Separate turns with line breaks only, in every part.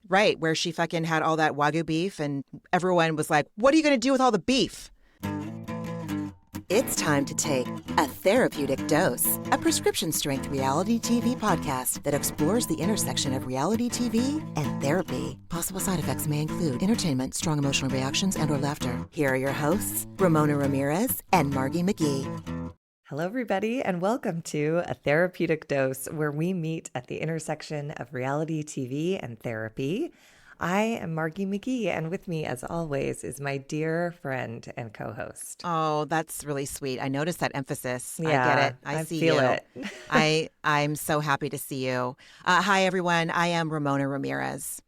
Right, where she fucking had all that Wagyu beef and everyone was like, what are you going to do with all the beef? It's time to take A Therapeutic Dose, a prescription-strength reality TV podcast that explores the intersection of reality TV and therapy. Possible side effects may include entertainment, strong emotional reactions, and/or laughter. Here are your hosts, Ramona Ramirez and Margee McGee.
Hello, everybody, and welcome to A Therapeutic Dose, where we meet at the intersection of reality TV and therapy. I am Margee McGee, and with me, as always, is my dear friend and co-host.
Oh, that's really sweet. I noticed that emphasis.
Yeah,
I get it. I see
feel
you.
it.
I'm so happy to see you. Hi, everyone. I am Ramona Ramirez.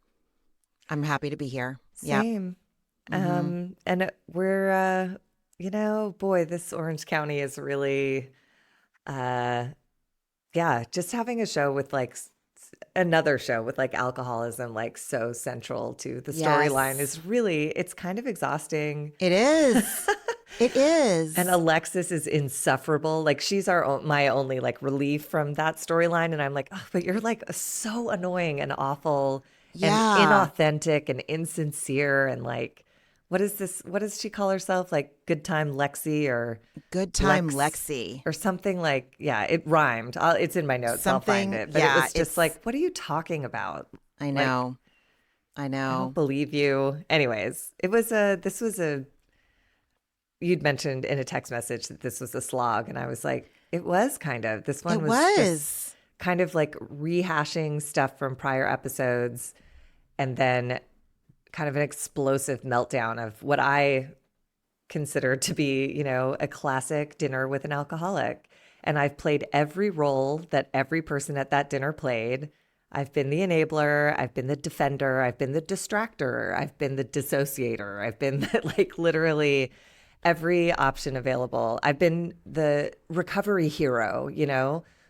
I'm happy to be here.
Same.
Yep.
And we're, boy, this Orange County is really, just having a show with another show with alcoholism, so central to the storyline is really, it's kind of exhausting.
It is. It is.
And Alexis is insufferable. She's my only relief from that storyline. And I'm like, oh, but you're so annoying and awful and inauthentic and insincere. And what is this? What does she call herself? Good Time Lexi or
Good Time Lexi
or something it rhymed. It's in my notes. I'll find it. But it was just what are you talking about?
I know.
I don't believe you. Anyways, you'd mentioned in a text message that this was a slog. And I was like, it was kind of. This one was just kind of rehashing stuff from prior episodes and then kind of an explosive meltdown of what I consider to be, a classic dinner with an alcoholic. And I've played every role that every person at that dinner played. I've been the enabler. I've been the defender. I've been the distractor. I've been the dissociator. I've been literally every option available. I've been the recovery hero,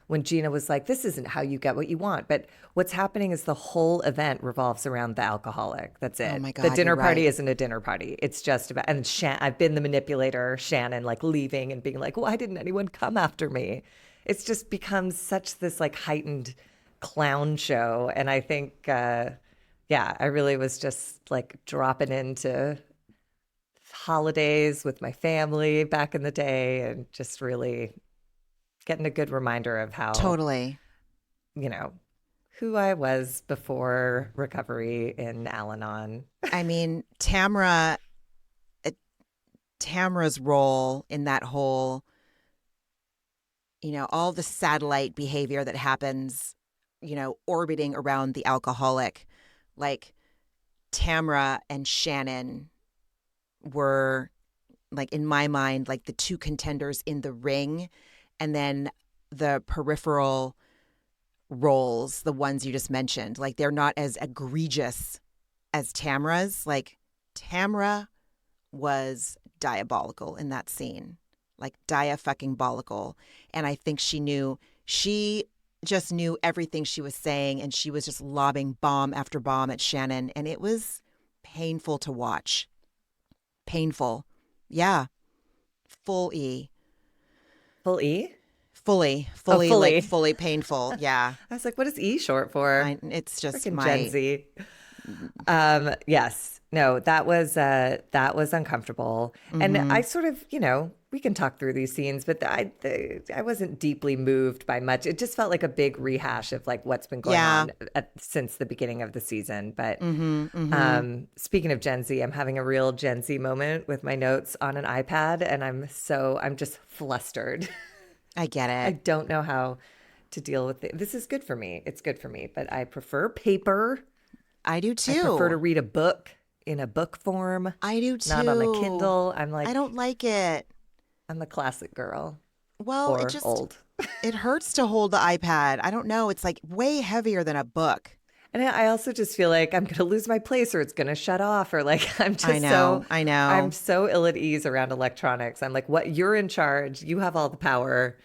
when Gina was like, this isn't how you get what you want. But what's happening is the whole event revolves around the alcoholic. That's it.
Oh my God,
the dinner party
right.
isn't a dinner party. It's just about, and I've been the manipulator, Shannon, leaving and being like, why didn't anyone come after me? It's just become such this heightened clown show. And I think, I really was just dropping into holidays with my family back in the day and just really getting a good reminder of how
totally,
who I was before recovery in Al-Anon.
I mean, Tamara's role in that whole, all the satellite behavior that happens, orbiting around the alcoholic, Tamara and Shannon were in my mind, the two contenders in the ring. And then the peripheral roles, the ones you just mentioned, they're not as egregious as Tamara's. Tamara was diabolical in that scene, dia-fucking-bolical. And I think she just knew everything she was saying, and she was just lobbing bomb after bomb at Shannon. And it was painful to watch. Painful. Yeah. Full E.
Full E?
Fully, fully painful. Yeah.
I was like, what is E short for?
It's just
freaking
my
Gen Z. Yes. No, that was uncomfortable. And I sort of, we can talk through these scenes, but I wasn't deeply moved by much. It just felt like a big rehash of what's been going on since the beginning of the season. But speaking of Gen Z, I'm having a real Gen Z moment with my notes on an iPad, and I'm just flustered.
I get it.
I don't know how to deal with it. This is good for me. It's good for me, but I prefer paper.
I do too.
I prefer to read a book in a book form.
I do too.
Not on a Kindle.
I don't like it.
I'm the classic girl.
Well,
or
it just
old.
It hurts to hold the iPad. I don't know. It's way heavier than a book.
And I also just feel like I'm going to lose my place, or it's going to shut off, or I'm just
I know.
I'm so ill at ease around electronics. I'm like, what? You're in charge. You have all the power.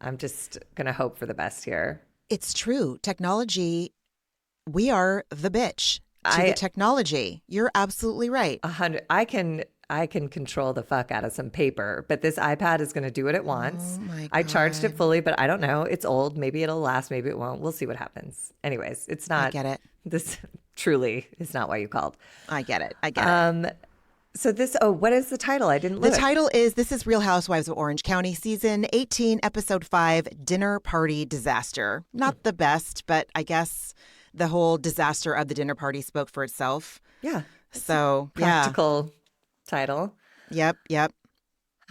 I'm just going to hope for the best here.
It's true. Technology, we are the bitch to the technology. You're absolutely right.
100. I can control the fuck out of some paper, but this iPad is going to do what it wants.
Oh my God.
I charged it fully, but I don't know. It's old. Maybe it'll last. Maybe it won't. We'll see what happens. Anyways, it's not.
I get it.
This truly is not why you called.
I get it.
So what is the title? I didn't look.
The title is This is Real Housewives of Orange County, Season 18, Episode 5, Dinner Party Disaster. Not the best, but I guess the whole disaster of the dinner party spoke for itself.
Yeah.
So,
practical title.
Yep.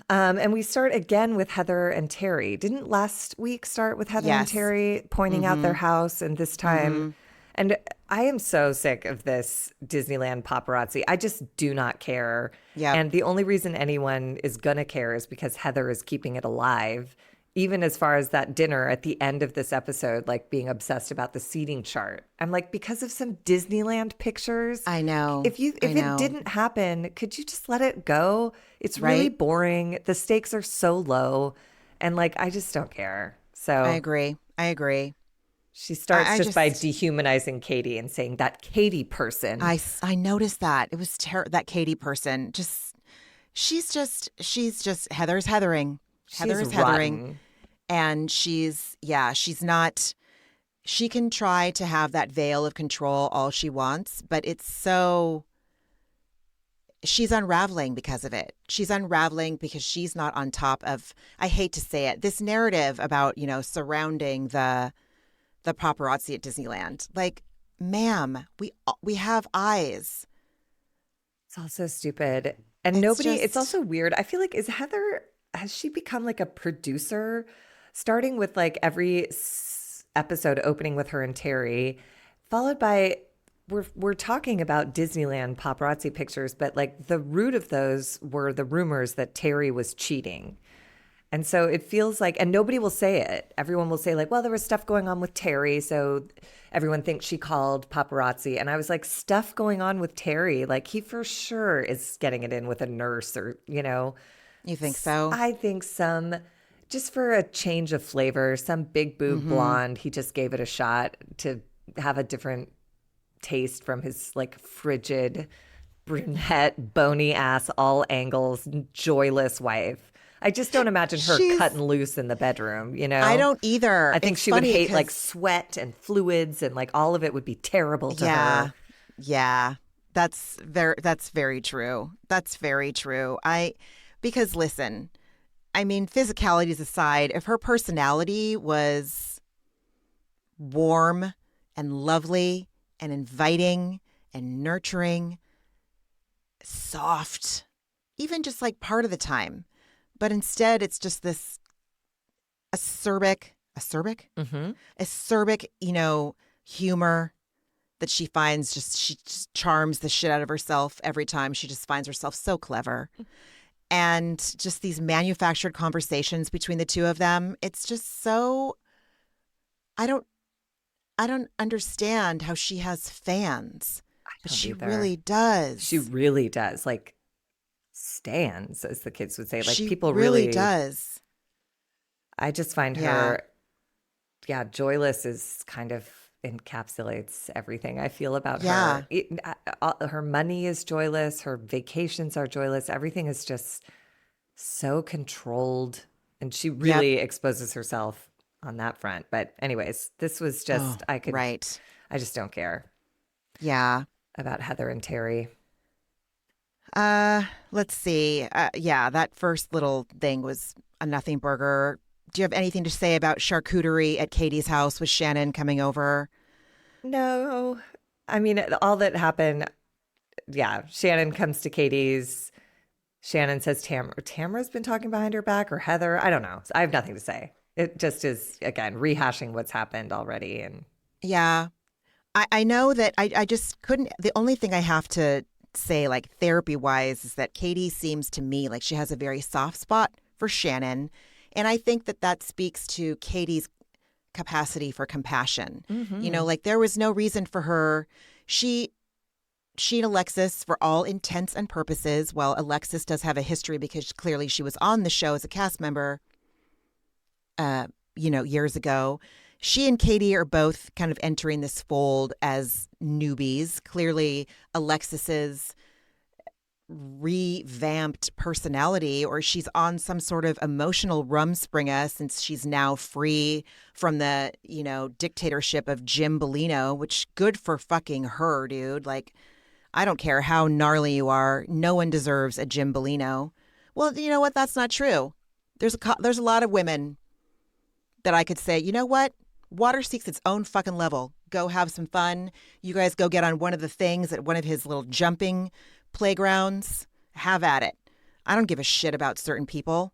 And we start again with Heather and Terry. Didn't last week start with Heather and Terry pointing out their house? And this time, and I am so sick of this Disneyland paparazzi. I just do not care.
Yeah.
And the only reason anyone is going to care is because Heather is keeping it alive. Even as far as that dinner at the end of this episode, like being obsessed about the seating chart. I'm like, because of some Disneyland pictures.
I know.
If it didn't happen, could you just let it go? It's really boring. The stakes are so low. And like, I just don't care. So
I agree.
She starts by dehumanizing Katie and saying that Katie person.
I noticed that. It was that Katie person. She's just Heather's heathering. Heather is heathering. And she's not, she can try to have that veil of control all she wants, but she's unraveling because of it. She's unraveling because she's not on top of, I hate to say it, this narrative about, surrounding the paparazzi at Disneyland. Like, ma'am, we have eyes.
It's also stupid. And it's also weird. I feel like, has she become like a producer? Starting with like every episode opening with her and Terry, followed by we're talking about Disneyland paparazzi pictures, but like the root of those were the rumors that Terry was cheating. And so it feels like, and nobody will say it. Everyone will say like, well, there was stuff going on with Terry, so everyone thinks she called paparazzi. And I was like, stuff going on with Terry? Like, he for sure is getting it in with a nurse or,
You think so?
I think just for a change of flavor, some big boob blonde, he just gave it a shot to have a different taste from his like frigid, brunette, bony ass, all angles, joyless wife. I just don't imagine her cutting loose in the bedroom,
I don't either.
I think she would hate like sweat and fluids and like all of it would be terrible to her.
Yeah. That's very true. That's very true. Because listen, I mean, physicalities aside, if her personality was warm and lovely and inviting and nurturing, soft, even just like part of the time, but instead it's just this acerbic, humor that she just charms the shit out of herself every time. She just finds herself so clever. And just these manufactured conversations between the two of them, it's just so, I don't understand how she has fans. But she really does.
She really does. Like, stans, as the kids would say. Like,
she
people
really does.
I just find her, joyless is kind of encapsulates everything I feel about her. Her money is joyless. Her vacations are joyless. Everything is just so controlled. And she really exposes herself on that front. But anyways, this was just, I just don't care.
Yeah.
About Heather and Terry.
Let's see. That first little thing was a nothing burger. Do you have anything to say about charcuterie at Katie's house with Shannon coming over?
No. I mean, all that happened, Shannon comes to Katie's. Shannon says Tamara's been talking behind her back, or Heather. I don't know. I have nothing to say. It just is, again, rehashing what's happened already. And
yeah. I know that I just couldn't. The only thing I have to say, like therapy-wise, is that Katie seems to me like she has a very soft spot for Shannon. And I think that speaks to Katie's capacity for compassion. Mm-hmm. Like there was no reason for her. She and Alexis, for all intents and purposes, while Alexis does have a history because clearly she was on the show as a cast member, years ago. She and Katie are both kind of entering this fold as newbies. Clearly, Alexis's revamped personality, or she's on some sort of emotional Rumspringa since she's now free from the, dictatorship of Jim Bellino, which good for fucking her, dude. Like, I don't care how gnarly you are. No one deserves a Jim Bellino. Well, you know what? That's not true. There's a lot of women that I could say, you know what? Water seeks its own fucking level. Go have some fun. You guys go get on one of the things at one of his little jumping playgrounds. Have at it. I don't give a shit about certain people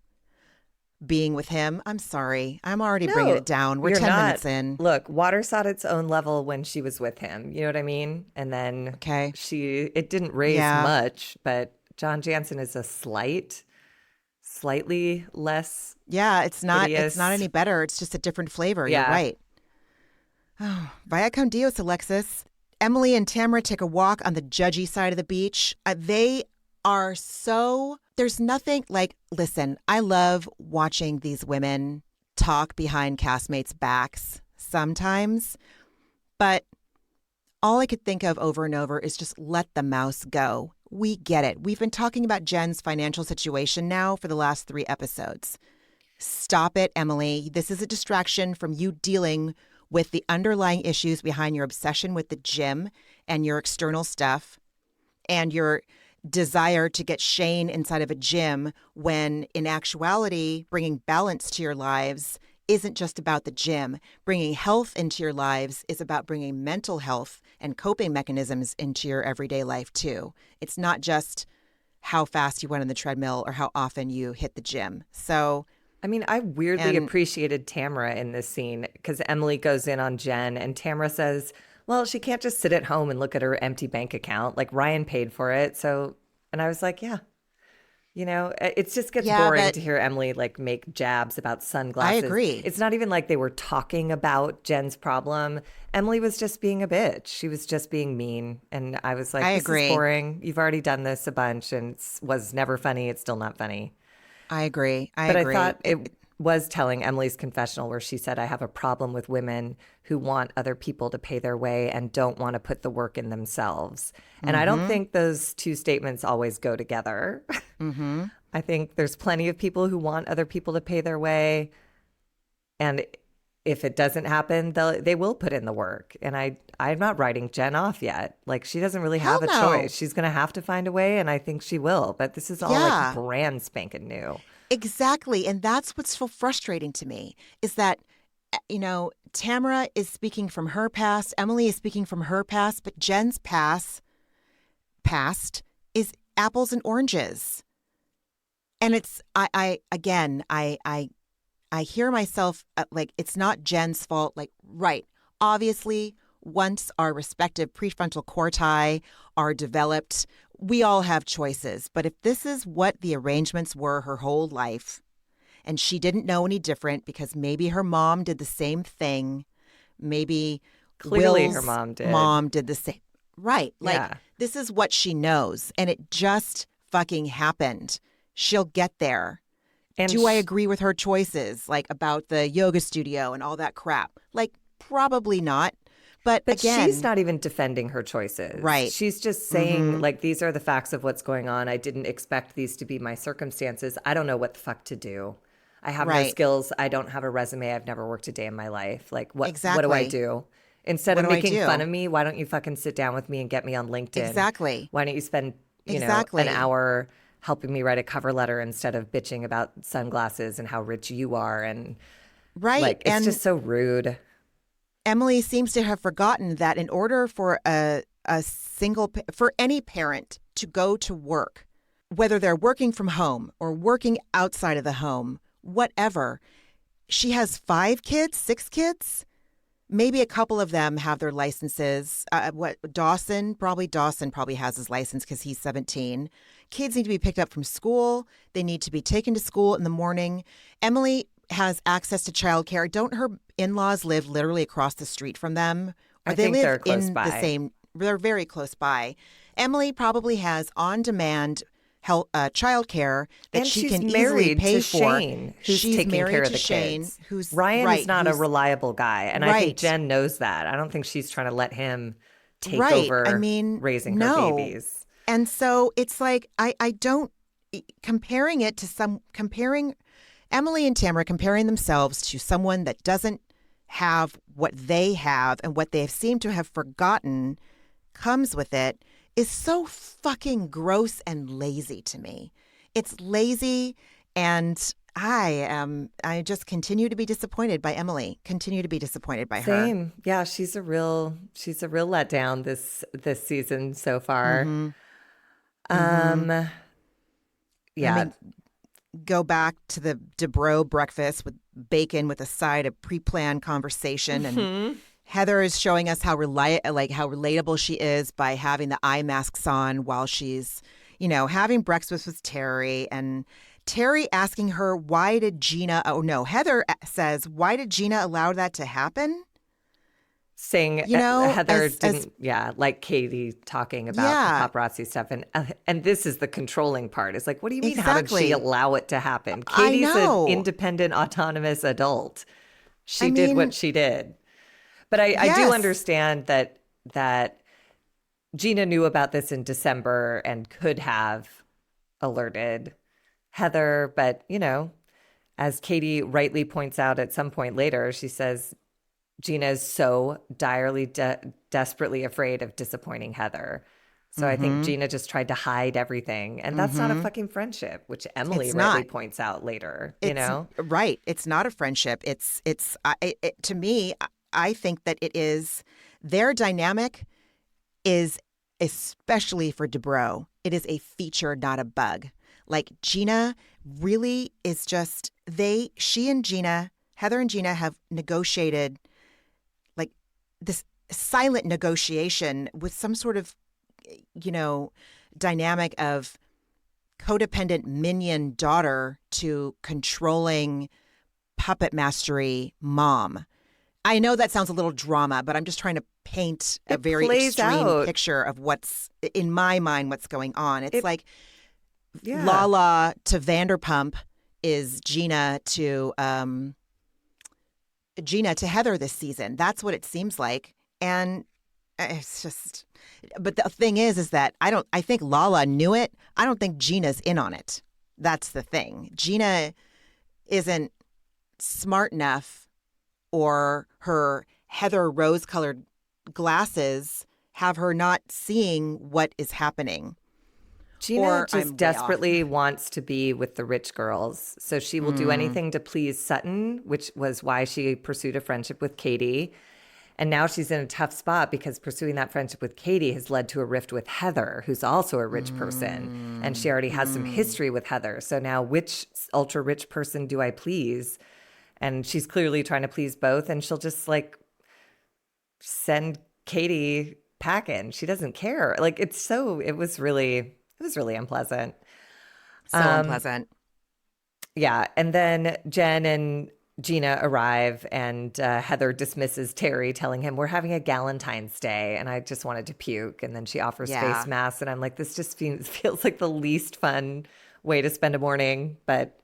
being with him. I'm sorry. I'm already bringing it down. We're 10 minutes in.
Look, water sought its own level when she was with him. You know what I mean? And then it didn't raise much, but John Jansen is a slightly less.
Yeah, it's not
hideous.
It's not any better. It's just a different flavor. Yeah. You're right. Oh, vaya con Dios, Alexis. Emily and Tamara take a walk on the judgy side of the beach. They are there's nothing like, listen, I love watching these women talk behind castmates' backs sometimes, but all I could think of over and over is just let the mouse go. We get it. We've been talking about Jen's financial situation now for the last 3 episodes. Stop it, Emily. This is a distraction from you dealing with the underlying issues behind your obsession with the gym and your external stuff and your desire to get Shane inside of a gym, when in actuality, bringing balance to your lives isn't just about the gym. Bringing health into your lives is about bringing mental health and coping mechanisms into your everyday life too. It's not just how fast you went on the treadmill or how often you hit the gym. So,
I mean, I weirdly appreciated Tamara in this scene because Emily goes in on Jen and Tamara says, well, she can't just sit at home and look at her empty bank account. Like, Ryan paid for it. So, and I was like, yeah. It just gets boring to hear Emily like make jabs about sunglasses.
I agree.
It's not even like they were talking about Jen's problem. Emily was just being a bitch. She was just being mean. And I was like, this is boring. You've already done this a bunch and it was never funny. It's still not funny.
I agree.
But I thought it was telling Emily's confessional where she said, I have a problem with women who want other people to pay their way and don't want to put the work in themselves. And I don't think those two statements always go together.
Mm-hmm.
I think there's plenty of people who want other people to pay their way. And if it doesn't happen, they will put in the work. And I'm not writing Jen off yet. Like, she doesn't really have a choice. She's going to have to find a way, and I think she will. But this is all like brand spanking new.
Exactly. And that's what's so frustrating to me is that, Tamara is speaking from her past. Emily is speaking from her past. But Jen's past is apples and oranges. And it's, I hear myself like, it's not Jen's fault. Like, right. Obviously, once our respective prefrontal corti are developed, we all have choices. But if this is what the arrangements were her whole life, and she didn't know any different because maybe her mom did the same thing, maybe
clearly
Will's
her
mom did the same. Right. Like, this is what she knows. And it just fucking happened. She'll get there. And do I agree with her choices, like about the yoga studio and all that crap? Like, probably not. But again,
she's not even defending her choices.
Right.
She's just saying, like, these are the facts of what's going on. I didn't expect these to be my circumstances. I don't know what the fuck to do. I have no skills. I don't have a resume. I've never worked a day in my life. Like, what do I do? Instead of making fun of me, why don't you fucking sit down with me and get me on LinkedIn?
Exactly.
Why don't you spend, an hour helping me write a cover letter instead of bitching about sunglasses and how rich you are? And like, it's just so rude.
Emily seems to have forgotten that in order for for any parent to go to work, whether they're working from home or working outside of the home, whatever, she has 5 kids, 6 kids. Maybe a couple of them have their licenses. Dawson probably has his license because he's 17. Kids need to be picked up from school. They need to be taken to school in the morning. Emily has access to childcare. Don't her in-laws live literally across the street from them? Or they live
they're close
in
by.
the same. They're very close by. Emily probably has on-demand childcare that she can easily pay for.
Shane, who's taking care of the kids. Ryan is not a reliable guy, and I think Jen knows that. I don't think she's trying to let him take over raising her babies.
And so it's like, I don't, comparing Emily and Tamara, comparing themselves to someone that doesn't have what they have and what they seem to have forgotten comes with it, is so fucking gross and lazy to me. It's lazy, and I just continue to be disappointed by Emily. Continue to be disappointed by her.
Same. Yeah, she's a real letdown this season so far. Yeah.
I mean, go back to the Dubrow breakfast with bacon with a side of pre-planned conversation, and Heather is showing us how relatable she is by having the eye masks on while she's, having breakfast with Terry, and Terry asking her, Heather says, why did Gina allow that to happen?
Saying, Heather didn't like Katie talking about the paparazzi stuff. And this is the controlling part. It's like, what do you mean? Exactly. How did she allow it to happen? Katie's an independent, autonomous adult. She did what she did. But I do understand that Gina knew about this in December and could have alerted Heather. But, as Katie rightly points out at some point later, she says, Gina is so direly, desperately afraid of disappointing Heather. So I think Gina just tried to hide everything. And that's not a fucking friendship, which Emily rightly points out later,
Right. It's not a friendship. To me, I think that it is, their dynamic is, especially for Dubrow, it is a feature, not a bug. Like, Gina really is just, Heather and Gina have negotiated like this silent negotiation with some sort of, dynamic of codependent minion daughter to controlling puppet mastery mom. I know that sounds a little drama, but I'm just trying to paint a very extreme picture of what's, in my mind, what's going on. It's like Lala to Vanderpump is Gina to Heather this season. That's what it seems like. And it's just, but the thing is that I think Lala knew it. I don't think Gina's in on it. That's the thing. Gina isn't smart enough, or her Heather rose-colored glasses have her not seeing what is happening.
Gina just desperately wants to be with the rich girls. So she will do anything to please Sutton, which was why she pursued a friendship with Katie. And now she's in a tough spot because pursuing that friendship with Katie has led to a rift with Heather, who's also a rich person. And she already has some history with Heather. So now which ultra rich person do I please? And she's clearly trying to please both. And she'll just send Katie packing. She doesn't care. It was really unpleasant.
So unpleasant.
Yeah. And then Jen and Gina arrive, and Heather dismisses Terry, telling him, we're having a Galentine's Day. And I just wanted to puke. And then she offers face masks. And I'm like, this just feels like the least fun way to spend a morning. But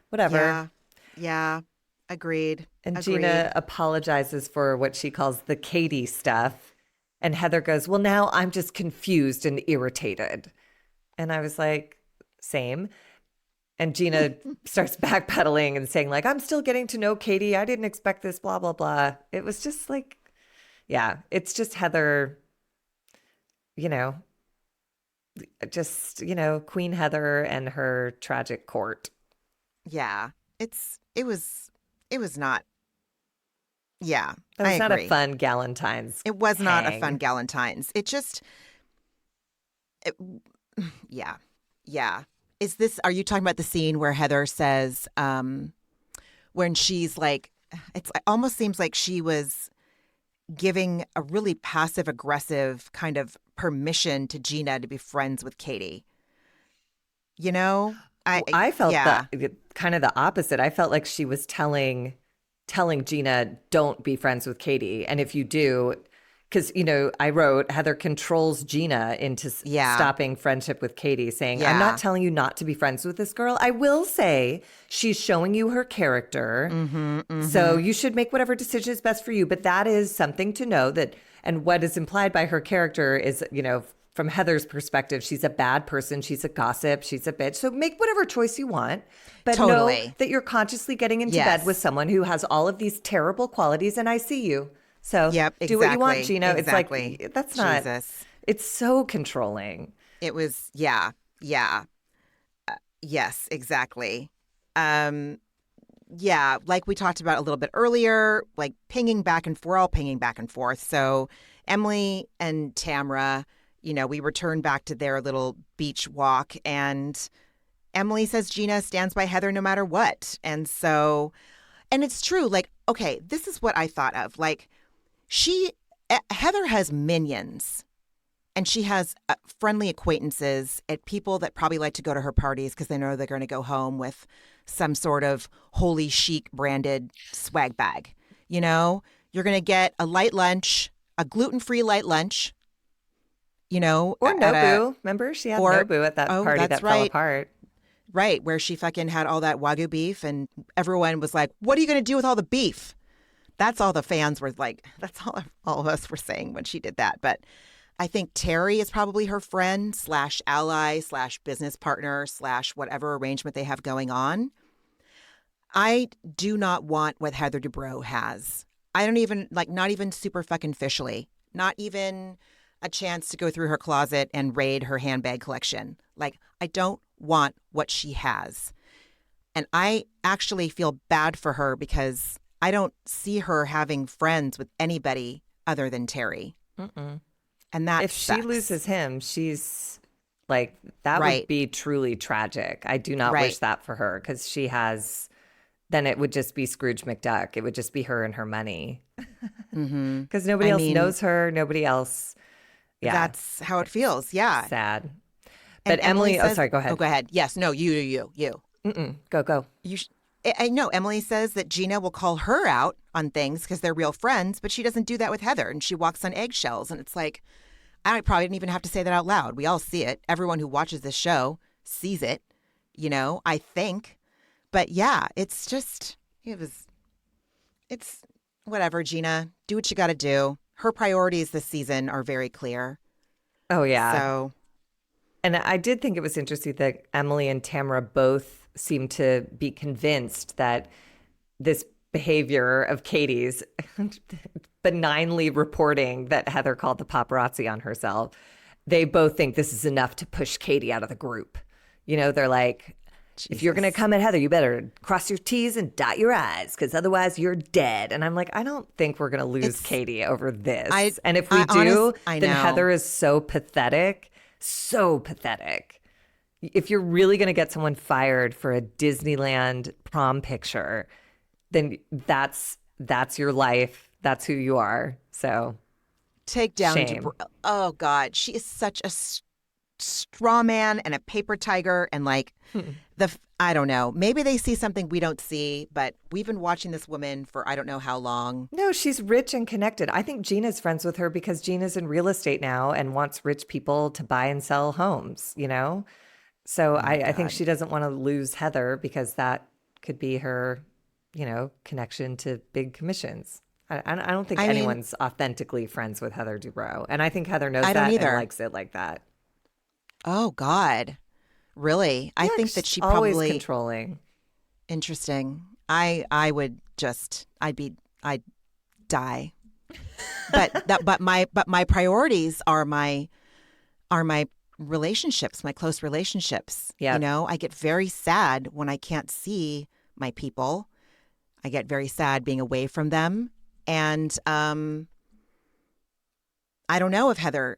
whatever.
Yeah. Agreed.
And Gina apologizes for what she calls the Katie stuff. And Heather goes, well, now I'm just confused and irritated. And I was like, same. And Gina starts backpedaling and saying, I'm still getting to know Katie. I didn't expect this, blah, blah, blah. It was just it's just Heather, Queen Heather and her tragic court.
Yeah. It was not. Yeah.
It was not a fun Galentine's.
It was not a fun Galentine's. It just, yeah. Are you talking about the scene where Heather says, when she's like, it almost seems like she was giving a really passive aggressive kind of permission to Gina to be friends with Katie.
I felt kind of the opposite. I felt like she was telling Gina, don't be friends with Katie. And if you do, because, I wrote Heather controls Gina into stopping friendship with Katie, saying, I'm not telling you not to be friends with this girl. I will say she's showing you her character. So you should make whatever decision is best for you. But that is something to know that, and what is implied by her character is, from Heather's perspective, she's a bad person. She's a gossip. She's a bitch. So make whatever choice you want. But know that you're consciously getting into bed with someone who has all of these terrible qualities, and I see you. So do what you want, Gina.
Exactly.
It's like, that's not,
Jesus.
It's so controlling.
It was, yeah. Yes, exactly. Yeah, like we talked about a little bit earlier, like pinging back and forth, we're all pinging back and forth. So Emily and Tamra, we return back to their little beach walk, and Emily says Gina stands by Heather no matter what. And it's true. Like, okay, this is what I thought of. Like, Heather has minions, and she has friendly acquaintances at people that probably like to go to her parties because they know they're going to go home with some sort of holy chic branded swag bag. You're going to get a light lunch, a gluten-free light lunch, or
Nobu. Remember, she had Nobu at that party that fell apart.
Right, where she fucking had all that Wagyu beef, and everyone was like, what are you going to do with all the beef? That's all the fans were like, that's all of us were saying when she did that. But I think Terry is probably her friend / ally / business partner / whatever arrangement they have going on. I do not want what Heather Dubrow has. I don't even, not even super fucking officially, not even a chance to go through her closet and raid her handbag collection. I don't want what she has. And I actually feel bad for her because I don't see her having friends with anybody other than Terry.
Mm-mm.
And that
if
sucks.
She loses him, she's that would be truly tragic. I do not wish that for her, because she has, then it would just be Scrooge McDuck. It would just be her and her money. Because nobody else knows her. Nobody else. Yeah.
That's how it feels. Yeah.
Sad. But Emily says, sorry, go ahead.
Oh, go ahead. Yes. No, you.
Mm-mm. Go.
I know Emily says that Gina will call her out on things because they're real friends, but she doesn't do that with Heather, and she walks on eggshells. And it's like, I probably didn't even have to say that out loud. We all see it. Everyone who watches this show sees it, I think. But yeah, it's whatever, Gina. Do what you got to do. Her priorities this season are very clear.
Oh, yeah.
So.
And I did think it was interesting that Emily and Tamara both seem to be convinced that this behavior of Katie's, benignly reporting that Heather called the paparazzi on herself, they both think this is enough to push Katie out of the group. They're like, Jesus. If you're going to come at Heather, you better cross your T's and dot your I's, because otherwise you're dead. And I'm like, I don't think we're going to lose Katie over this. And if we do, then Heather is so pathetic. So pathetic. If you're really going to get someone fired for a Disneyland prom picture, then that's your life. That's who you are. So
take down. Oh God, she is such a straw man and a paper tiger, and I don't know. Maybe they see something we don't see, but we've been watching this woman for I don't know how long.
No, she's rich and connected. I think Gina's friends with her because Gina's in real estate now and wants rich people to buy and sell homes, So I think she doesn't want to lose Heather because that could be her, connection to big commissions. I don't think anyone's authentically friends with Heather Dubrow. And I think Heather knows that and likes it like that.
Oh, God. Really? Yeah, I think that she
always
probably
controlling.
Interesting. I'd die. But my priorities are my relationships, my close relationships.
Yeah.
I get very sad when I can't see my people. I get very sad being away from them. And I don't know if Heather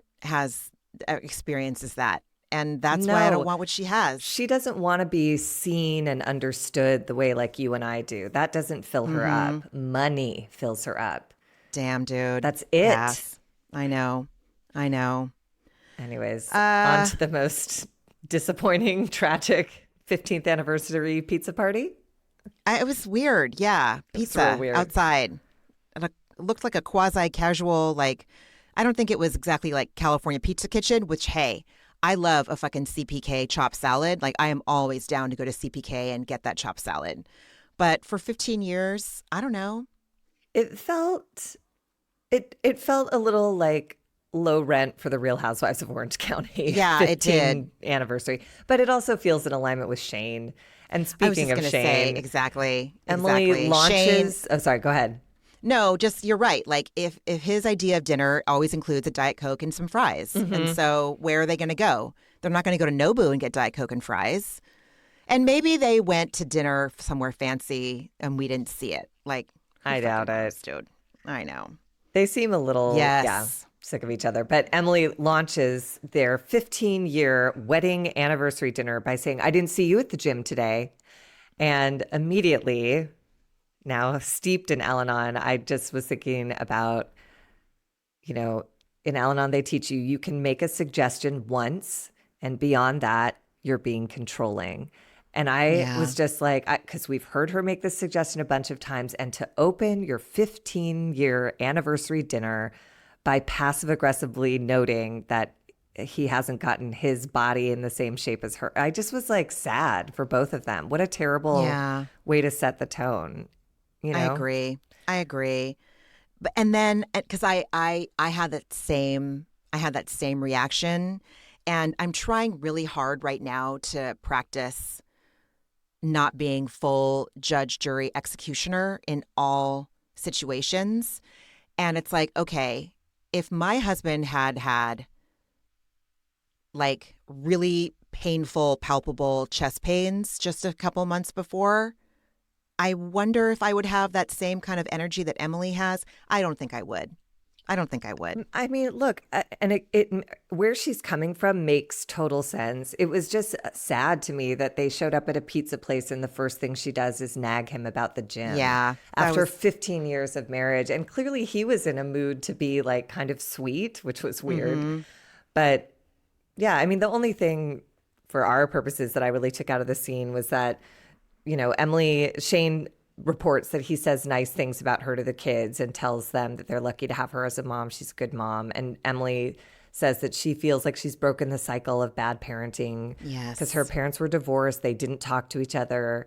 experiences that. And that's why I don't want what she has.
She doesn't want to be seen and understood the way like you and I do. That doesn't fill her up. Money fills her up.
Damn, dude.
That's it.
Yes. I know.
Anyways, on to the most disappointing, tragic 15th anniversary pizza party.
It was weird. Yeah. Pizza weird. Outside. It looked like a quasi-casual, I don't think it was exactly like California Pizza Kitchen, which, hey, I love a fucking CPK chopped salad. I am always down to go to CPK and get that chopped salad. But for 15 years, I don't know.
It felt a little like low rent for the Real Housewives of Orange County.
Yeah, it did.
Anniversary. But it also feels in alignment with Shane. And speaking of Shane,
exactly.
Emily launches. Oh, sorry. Go ahead.
No, just you're right. Like if his idea of dinner always includes a Diet Coke and some fries, and so where are they going to go? They're not going to go to Nobu and get Diet Coke and fries. And maybe they went to dinner somewhere fancy and we didn't see it. Like
I doubt it,
dude. I know.
They seem a little sick of each other. But Emily launches their 15-year wedding anniversary dinner by saying, "I didn't see you at the gym today." And immediately, now steeped in al-anon, I just was thinking about, in al-anon, they teach you can make a suggestion once, and beyond that, you're being controlling. And I was just like, because we've heard her make this suggestion a bunch of times, and to open your 15-year anniversary dinner by passive aggressively noting that he hasn't gotten his body in the same shape as her. I just was like sad for both of them. What a terrible way to set the tone.
I agree. But and then because I had that same reaction, and I'm trying really hard right now to practice not being full judge, jury, executioner in all situations. And it's like, okay, if my husband had like really painful, palpable chest pains just a couple months before, I wonder if I would have that same kind of energy that Emily has. I don't think I would. I mean, look, and it where she's coming from makes total sense. It was just sad to me that they showed up at a pizza place and the first thing she does is nag him about the gym. Yeah.
After 15 years of marriage. And clearly he was in a mood to be like kind of sweet, which was weird. But yeah, I mean, the only thing for our purposes that I really took out of the scene was that, Shane reports that he says nice things about her to the kids and tells them that they're lucky to have her as a mom. She's a good mom. And Emily says that she feels like she's broken the cycle of bad parenting.
Yes.
Because her parents were divorced. They didn't talk to each other.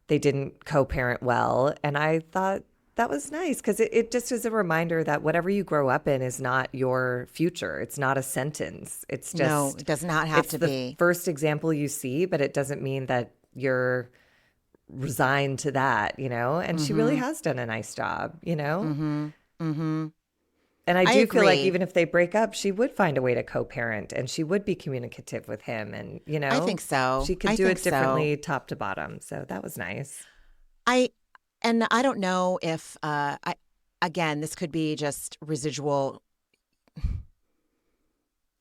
They didn't co-parent well. And I thought that was nice because it just is a reminder that whatever you grow up in is not your future. It's not a sentence. It's just.
No, it does not have to be.
It's the first example you see, but it doesn't mean that you're resigned to that, and she really has done a nice job, And I do feel like even if they break up, she would find a way to co-parent and she would be communicative with him. And,
I think so.
She could do it differently top to bottom. So that was nice.
I don't know if, again, this could be just residual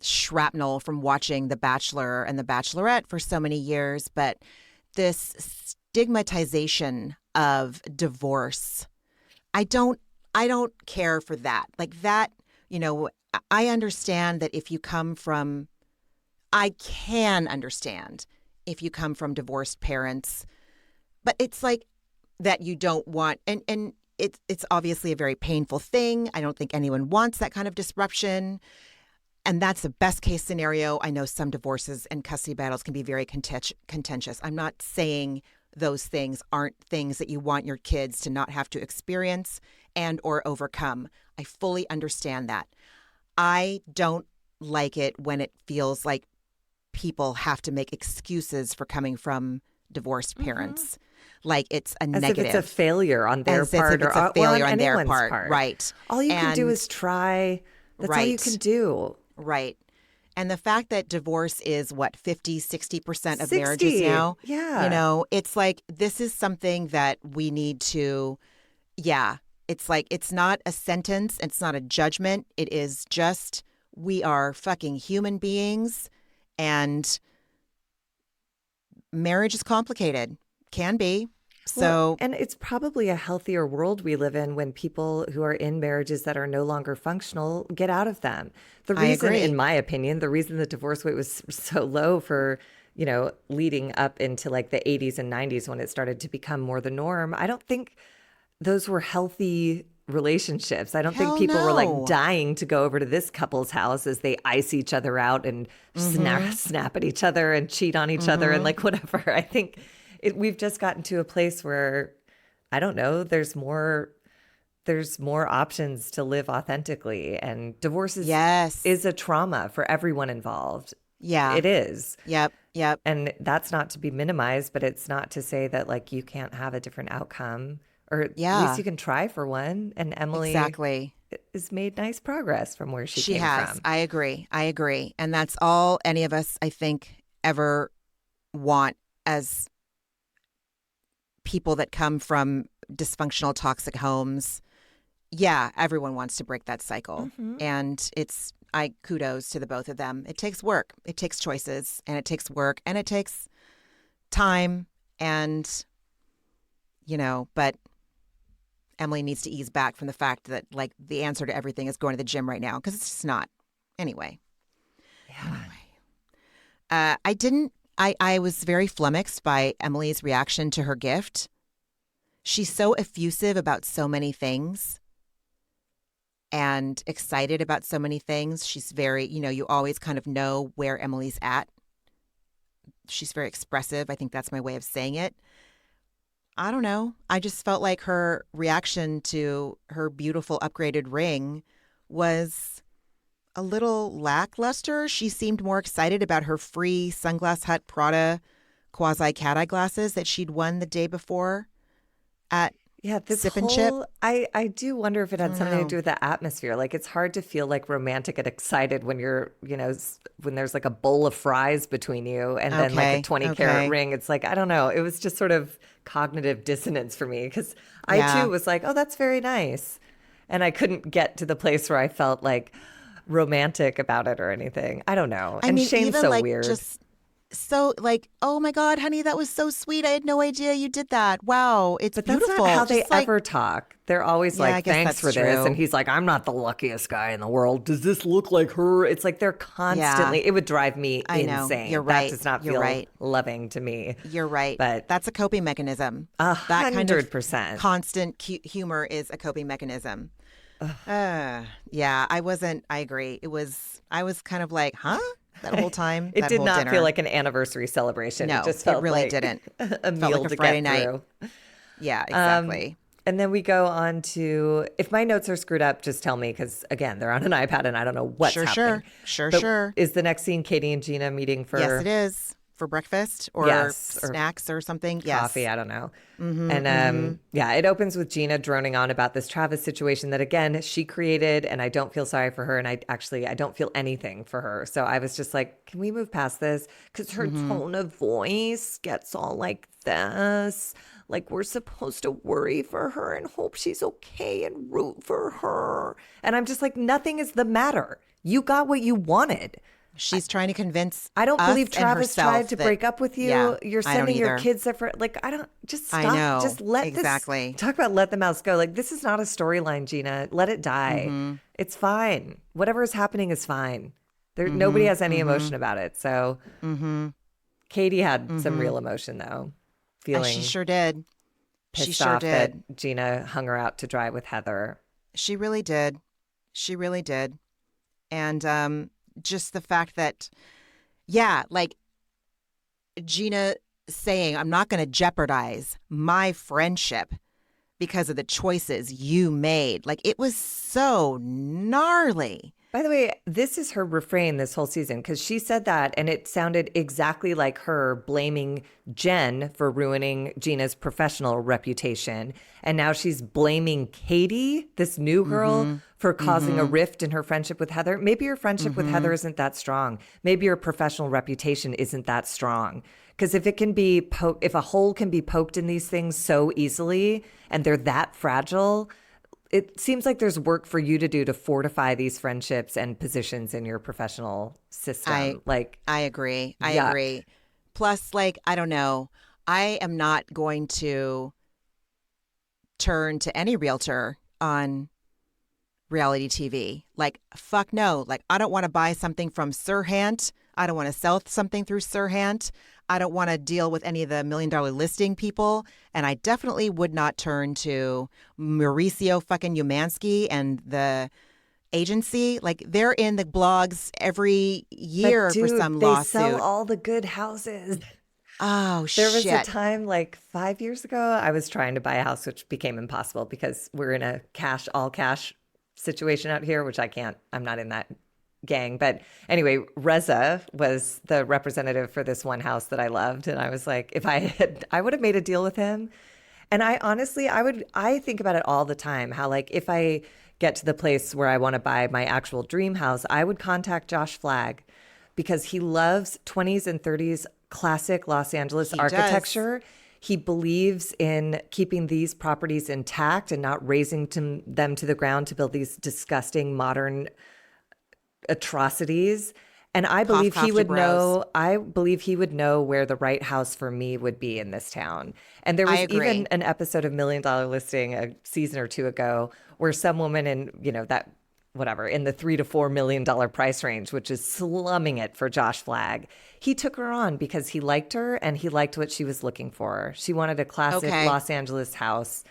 shrapnel from watching The Bachelor and The Bachelorette for so many years, but this stigmatization of divorce, I don't care for that. Like that, I understand that I can understand if you come from divorced parents, but it's like that you don't want, and it's obviously a very painful thing. I don't think anyone wants that kind of disruption. And that's the best case scenario. I know some divorces and custody battles can be very contentious. I'm not saying those things aren't things that you want your kids to not have to experience and or overcome. I fully understand that. I don't like it when it feels like people have to make excuses for coming from divorced parents. Like it's a negative.
As if it's a failure on their part
or a failure on their part. Right.
All you can do is try. That's all you can do.
Right. And the fact that divorce is 50, 60% of marriages now.
Yeah.
It's like this is something that we need to, it's like it's not a sentence. It's not a judgment. It is just we are fucking human beings and marriage is complicated. Can be. So,
and it's probably a healthier world we live in when people who are in marriages that are no longer functional get out of them. The reason, in my opinion, the reason the divorce rate was so low for, leading up into like the 80s and 90s when it started to become more the norm, I don't think those were healthy relationships. I don't think people were like dying to go over to this couple's house as they ice each other out and snap at each other and cheat on each other and like whatever. I think we've just gotten to a place where, I don't know, there's more there's more options to live authentically, and divorce is a trauma for everyone involved.
Yeah.
It is.
Yep.
And that's not to be minimized, but it's not to say that like you can't have a different outcome, or at least you can try for one. And Emily has made nice progress from where she came from.
I agree. And that's all any of us, I think, ever want as people that come from dysfunctional, toxic homes. Yeah, everyone wants to break that cycle. And kudos to the both of them. It takes work. It takes choices, and it takes work, and it takes time. And, but Emily needs to ease back from the fact that like the answer to everything is going to the gym right now, because it's just not. Anyway. I was very flummoxed by Emily's reaction to her gift. She's so effusive about so many things and excited about so many things. She's very, you always kind of know where Emily's at. She's very expressive. I think that's my way of saying it. I don't know. I just felt like her reaction to her beautiful upgraded ring was a little lackluster. She seemed more excited about her free Sunglass Hut Prada quasi-cat eye glasses that she'd won the day before at Sip and Chip.
I do wonder if it had something to do with the atmosphere. Like, it's hard to feel like romantic and excited when you're, when there's like a bowl of fries between you and then like a 20-carat ring. It's like, I don't know. It was just sort of cognitive dissonance for me, because I too was like, oh, that's very nice. And I couldn't get to the place where I felt like romantic about it or anything. I don't know. And Shane's so weird.
So like, oh my God, honey, that was so sweet. I had no idea you did that. Wow, it's beautiful.
That's not how they ever talk. They're always like, thanks for this. And he's like, I'm not the luckiest guy in the world. Does this look like her? It's like they're constantly, it would drive me insane.
You're right.
That does not feel loving to me.
You're right.
But
that's a coping mechanism.
100%.
Constant humor is a coping mechanism. I agree. I was kind of like, huh? That whole time.
It did not feel like an anniversary celebration.
No,
it just felt
really
like
didn't.
A meal
like a
to
Friday
get
night.
through.
Yeah, exactly.
And then we go on to, if my notes are screwed up, just tell me, because again, they're on an iPad and I don't know what's happening.
Sure.
Is the next scene Katie and Gina meeting for?
Yes, it is. For breakfast or snacks or something.
Coffee, I don't know. And it opens with Gina droning on about this Travis situation that, again, she created, and I don't feel sorry for her. And I don't feel anything for her. So I was just like, can we move past this? Because her tone of voice gets all like this. Like, we're supposed to worry for her and hope she's okay and root for her. And I'm just like, nothing is the matter. You got what you wanted.
She's trying to convince
I don't believe Travis tried to break up with you.
Yeah,
you're sending your kids there for, like, I don't, just stop.
I know.
Just let
this,
talk about let the mouse go. Like, this is not a storyline, Gina. Let it die. It's fine. Whatever is happening is fine. Nobody has any emotion about it. So Katie had some real emotion, though. Feeling
she sure did.
Pissed off that Gina hung her out to dry with Heather.
She really did. And just the fact that, like Gina saying, I'm not going to jeopardize my friendship because of the choices you made. Like, it was so gnarly.
By the way, this is her refrain this whole season, because she said that and it sounded exactly like her blaming Jen for ruining Gina's professional reputation. And now she's blaming Katie, this new girl, for causing a rift in her friendship with Heather. Maybe your friendship with Heather isn't that strong. Maybe your professional reputation isn't that strong. Because if it can be if a hole can be poked in these things so easily and they're that fragile, it seems like there's work for you to do to fortify these friendships and positions in your professional system.
I agree. I agree. Plus, like, I don't know. I am not going to turn to any realtor on reality TV. Like, fuck no. Like, I don't want to buy something from Sirhant. I don't want to sell something through Sirhant. I don't want to deal with any of the $1 million listing people. And I definitely would not turn to Mauricio fucking Umansky and the agency. Like, they're in the blogs every year for some lawsuit.
They sell all the good houses.
Oh,
There was a
shit.
time like 5 years ago, I was trying to buy a house, which became impossible because we're in a all cash situation out here, which I'm not in that gang. But anyway, Reza was the representative for this one house that I loved. And I was like, I would have made a deal with him. And I honestly, I think about it all the time, how like if I get to the place where I want to buy my actual dream house, I would contact Josh Flagg because he loves 20s and 30s classic Los Angeles architecture. He believes in keeping these properties intact and not razing them to the ground to build these disgusting modern atrocities. And I believe he would know. I believe he would know where the right house for me would be in this town. And there was even an episode of $1 Million Listing a season or two ago where some woman in that whatever in the $3 to $4 million price range, which is slumming it for Josh Flagg, he took her on because he liked her and he liked what she was looking for. She wanted a classic Los Angeles house,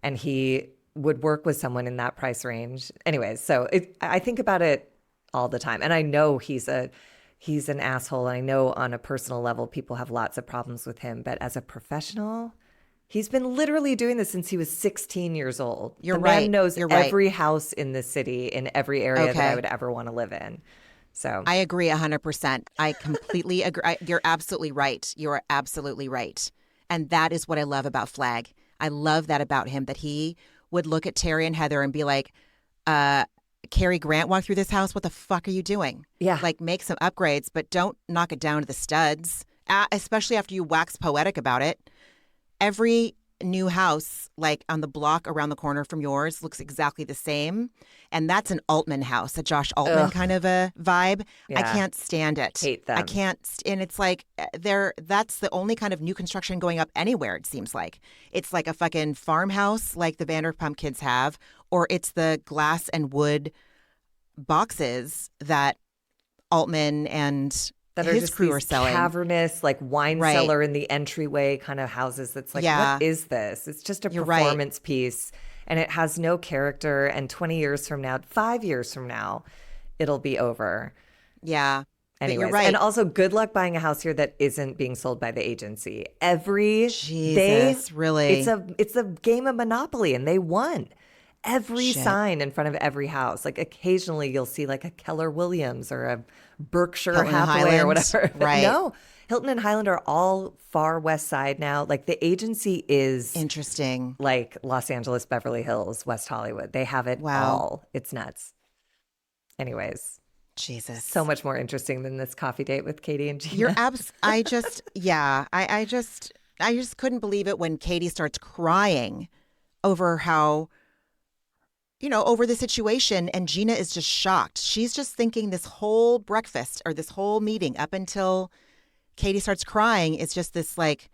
and he would work with someone in that price range. Anyways, so I think about it all the time. And I know he's an asshole. I know on a personal level, people have lots of problems with him. But as a professional, he's been literally doing this since he was 16 years old. The man knows every house in the city, in every area that I would ever want to live in. So
I agree 100%. I completely agree. You're absolutely right. You're absolutely right. And that is what I love about Flagg. I love that about him, that he would look at Terry and Heather and be like, Cary Grant walked through this house. What the fuck are you doing?
Yeah.
Like, make some upgrades, but don't knock it down to the studs, especially after you wax poetic about it. Every new house, like on the block around the corner from yours, looks exactly the same. And that's an Altman house, a Josh Altman kind of a vibe. Yeah. I can't stand it.
Hate them.
I can't. And it's like that's the only kind of new construction going up anywhere, it seems like. It's like a fucking farmhouse like the Vanderpump Kids have, or it's the glass and wood boxes that Altman and
that
his
are just
crew are selling.
Cavernous, like wine cellar in the entryway kind of houses. That's like, what is this? It's just a performance piece, and it has no character. And 20 years from now, 5 years from now, it'll be over.
Yeah.
Anyways,
you're right.
And also, good luck buying a house here that isn't being sold by the agency. Really, it's a game of Monopoly, and they won. Every sign in front of every house. Like occasionally you'll see like a Keller Williams or a Berkshire Hathaway or whatever.
Right.
No, Hilton and Highland are all far west side now. Like the agency is
interesting.
Like Los Angeles, Beverly Hills, West Hollywood. They have it all. It's nuts. Anyways.
Jesus.
So much more interesting than this coffee date with Katie and Gina.
I just couldn't believe it when Katie starts crying over how, over the situation, and Gina is just shocked. She's just thinking this whole breakfast or this whole meeting up until Katie starts crying is just this like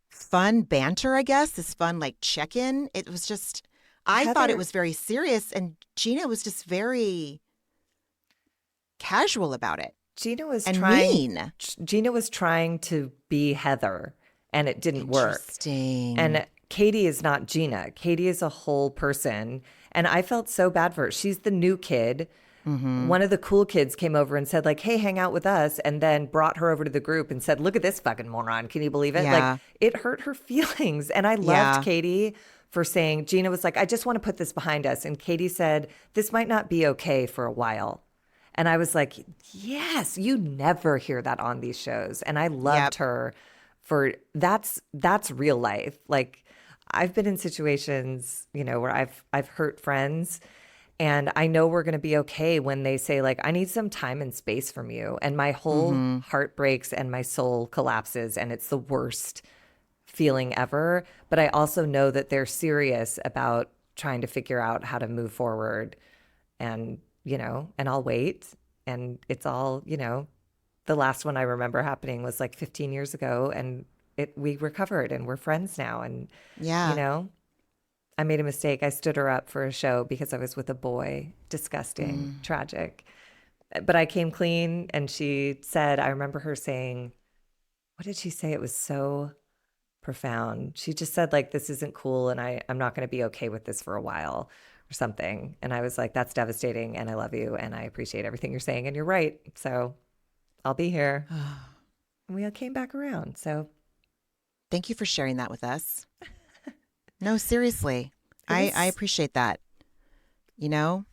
fun banter, I guess, this fun like check-in. It was just, I thought it was very serious, and Gina was just very casual about it.
Gina was trying to be Heather, and it didn't work. And Katie is not Gina. Katie is a whole person. And I felt so bad for her. She's the new kid. Mm-hmm. One of the cool kids came over and said, like, hey, hang out with us. And then brought her over to the group and said, look at this fucking moron. Can you believe it?
Yeah.
Like, it hurt her feelings. And I loved Katie for saying, Gina was like, I just want to put this behind us. And Katie said, this might not be okay for a while. And I was like, yes, you never hear that on these shows. And I loved her for that's real life. Like, I've been in situations, where I've hurt friends, and I know we're going to be okay when they say like, I need some time and space from you. And my whole heart breaks and my soul collapses, and it's the worst feeling ever. But I also know that they're serious about trying to figure out how to move forward, and, and I'll wait. And it's all, the last one I remember happening was like 15 years ago, and we recovered and we're friends now. And, I made a mistake. I stood her up for a show because I was with a boy. Disgusting, tragic. But I came clean, and she said, I remember her saying, what did she say? It was so profound. She just said like, this isn't cool, and I'm not going to be okay with this for a while or something. And I was like, that's devastating, and I love you, and I appreciate everything you're saying, and you're right. So I'll be here. And we all came back around. So
Thank you for sharing that with us. No, seriously. I appreciate that. You know,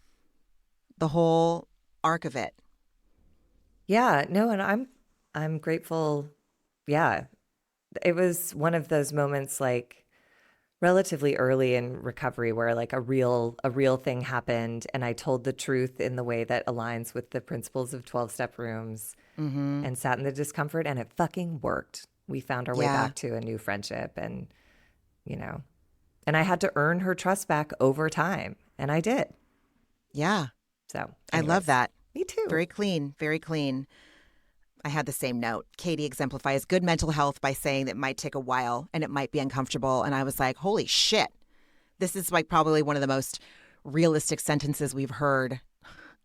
the whole arc of it.
Yeah, no, and I'm grateful. Yeah. It was one of those moments like relatively early in recovery where like a real thing happened and I told the truth in the way that aligns with the principles of 12-step rooms and sat in the discomfort and it fucking worked. We found our way back to a new friendship and and I had to earn her trust back over time and I did.
Yeah.
So
anyways, I love that.
Me too.
Very clean, very clean. I had the same note. Katie exemplifies good mental health by saying that it might take a while and it might be uncomfortable. And I was like, holy shit. This is like probably one of the most realistic sentences we've heard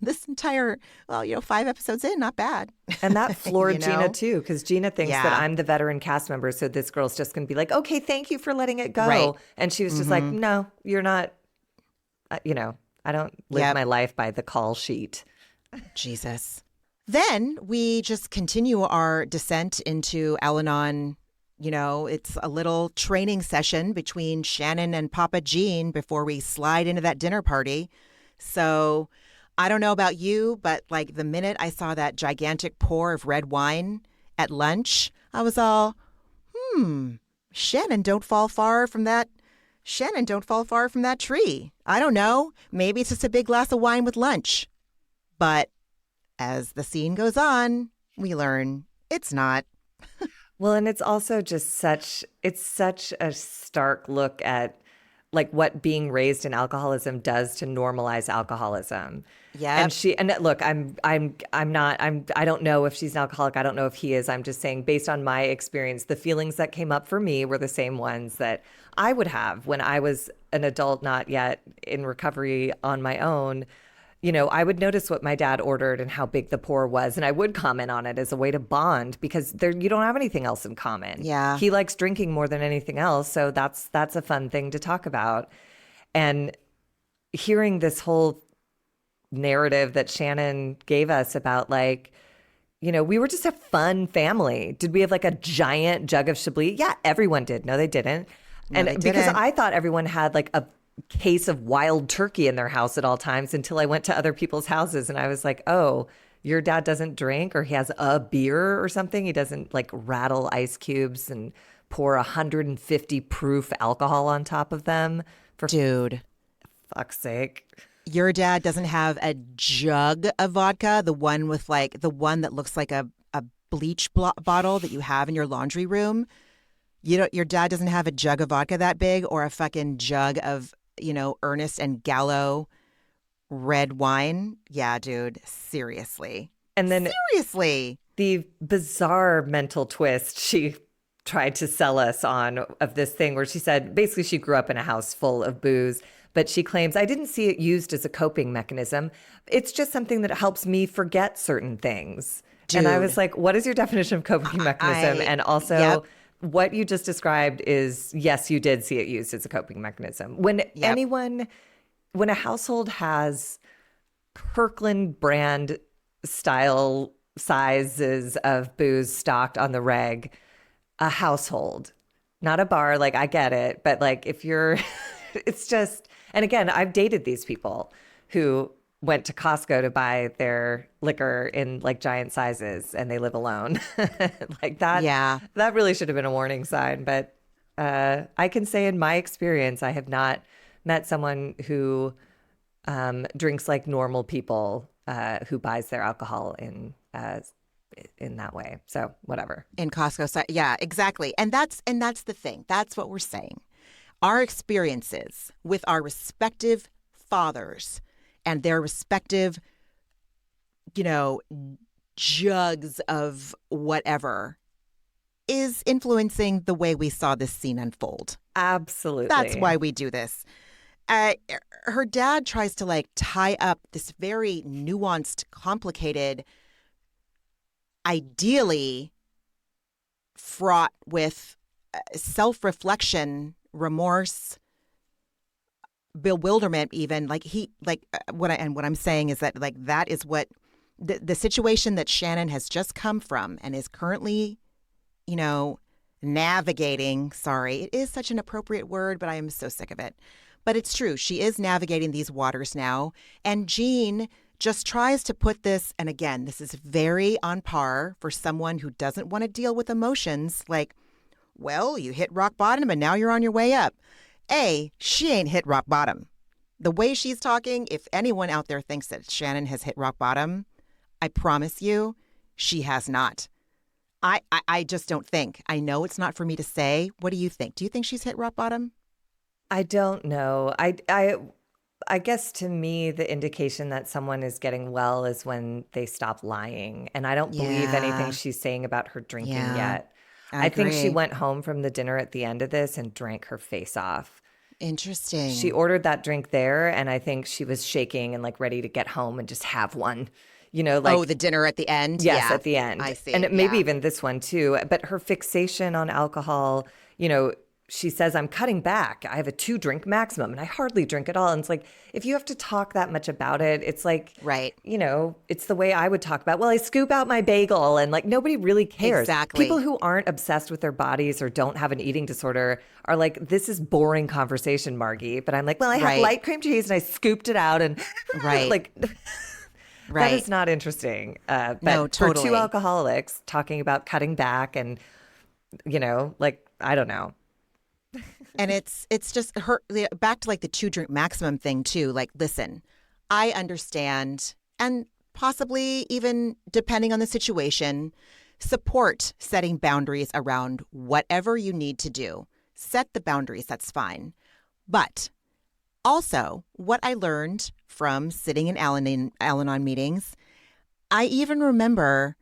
this entire, 5 episodes in, not bad.
And that floored Gina too, because Gina thinks that I'm the veteran cast member. So this girl's just going to be like, okay, thank you for letting it go. Right. And she was just like, no, you're not, I don't live my life by the call sheet.
Jesus. Then we just continue our descent into al-anon. It's a little training session between Shannon and Papa Gene before we slide into that dinner party. So I don't know about you, but like the minute I saw that gigantic pour of red wine at lunch, I was all, Shannon don't fall far from that tree. I don't know. Maybe it's just a big glass of wine with lunch. But as the scene goes on, we learn it's not.
Well, and it's also just such a stark look at like what being raised in alcoholism does to normalize alcoholism. Yeah. And look, I don't know if she's an alcoholic. I don't know if he is. I'm just saying based on my experience, the feelings that came up for me were the same ones that I would have when I was an adult, not yet in recovery on my own. I would notice what my dad ordered and how big the pour was, and I would comment on it as a way to bond because you don't have anything else in common.
Yeah.
He likes drinking more than anything else, so that's a fun thing to talk about. And hearing this whole narrative that Shannon gave us about like, we were just a fun family. Did we have like a giant jug of Chablis? Yeah, everyone did. No, they didn't.
No, they
because
didn't.
I thought everyone had like a case of wild turkey in their house at all times until I went to other people's houses and I was like, oh, your dad doesn't drink or he has a beer or something. He doesn't like rattle ice cubes and pour 150 proof alcohol on top of them.
Dude.
Fuck's sake.
Your dad doesn't have a jug of vodka, the one that looks like a bleach bottle that you have in your laundry room. Your dad doesn't have a jug of vodka that big or a fucking jug of Ernest and Gallo red wine. Yeah, dude. Seriously.
And then
seriously,
the bizarre mental twist she tried to sell us on of this thing where she said basically she grew up in a house full of booze, but she claims I didn't see it used as a coping mechanism. It's just something that helps me forget certain things. Dude. And I was like, what is your definition of coping mechanism? And also what you just described is, yes, you did see it used as a coping mechanism. When when a household has Kirkland brand style sizes of booze stocked on the reg, a household, not a bar, like I get it, but like if you're, it's just, and again, I've dated these people who went to Costco to buy their liquor in like giant sizes and they live alone. Like that. Yeah. That really should have been a warning sign. But I can say in my experience, I have not met someone who drinks like normal people who buys their alcohol in that way. So whatever.
In Costco. So, yeah, exactly. And that's the thing. That's what we're saying. Our experiences with our respective fathers and their respective, jugs of whatever is influencing the way we saw this scene unfold.
Absolutely.
That's why we do this. Her dad tries to like tie up this very nuanced, complicated, ideally fraught with self-reflection, remorse, bewilderment, even what I'm saying is that like that is what the situation that Shannon has just come from and is currently, navigating. Sorry, it is such an appropriate word, but I am so sick of it. But it's true. She is navigating these waters now. And Jean just tries to put this, and again, this is very on par for someone who doesn't want to deal with emotions like, well, you hit rock bottom and now you're on your way up. She ain't hit rock bottom. The way she's talking, if anyone out there thinks that Shannon has hit rock bottom, I promise you, she has not. I just don't think. I know it's not for me to say. What do you think? Do you think she's hit rock bottom?
I don't know. I guess to me, the indication that someone is getting well is when they stop lying. And I don't believe anything she's saying about her drinking yet. I think she went home from the dinner at the end of this and drank her face off.
Interesting.
She ordered that drink there, and I think she was shaking and like ready to get home and just have one. You know, like,
the dinner at the end?
Yes, at the end.
I see.
And maybe even this one too. But her fixation on alcohol, you know, she says, I'm cutting back. I have a 2-drink maximum and I hardly drink at all. And it's like, if you have to talk that much about it, it's like,
right.
You know, it's the way I would talk about, well, I scoop out my bagel and like nobody really cares.
Exactly.
People who aren't obsessed with their bodies or don't have an eating disorder are like, this is boring conversation, Margee. But I'm like, well, I had light cream cheese and I scooped it out and like...
Right.
That is not interesting. But
no, totally.
For 2 alcoholics talking about cutting back and, you know, like, I don't know.
And it's just her back to like the 2-drink maximum thing too. Like, listen, I understand, and possibly even depending on the situation, support setting boundaries around whatever you need to do. Set the boundaries. That's fine. But also, what I learned from sitting in Al-Anon meetings, I even remember,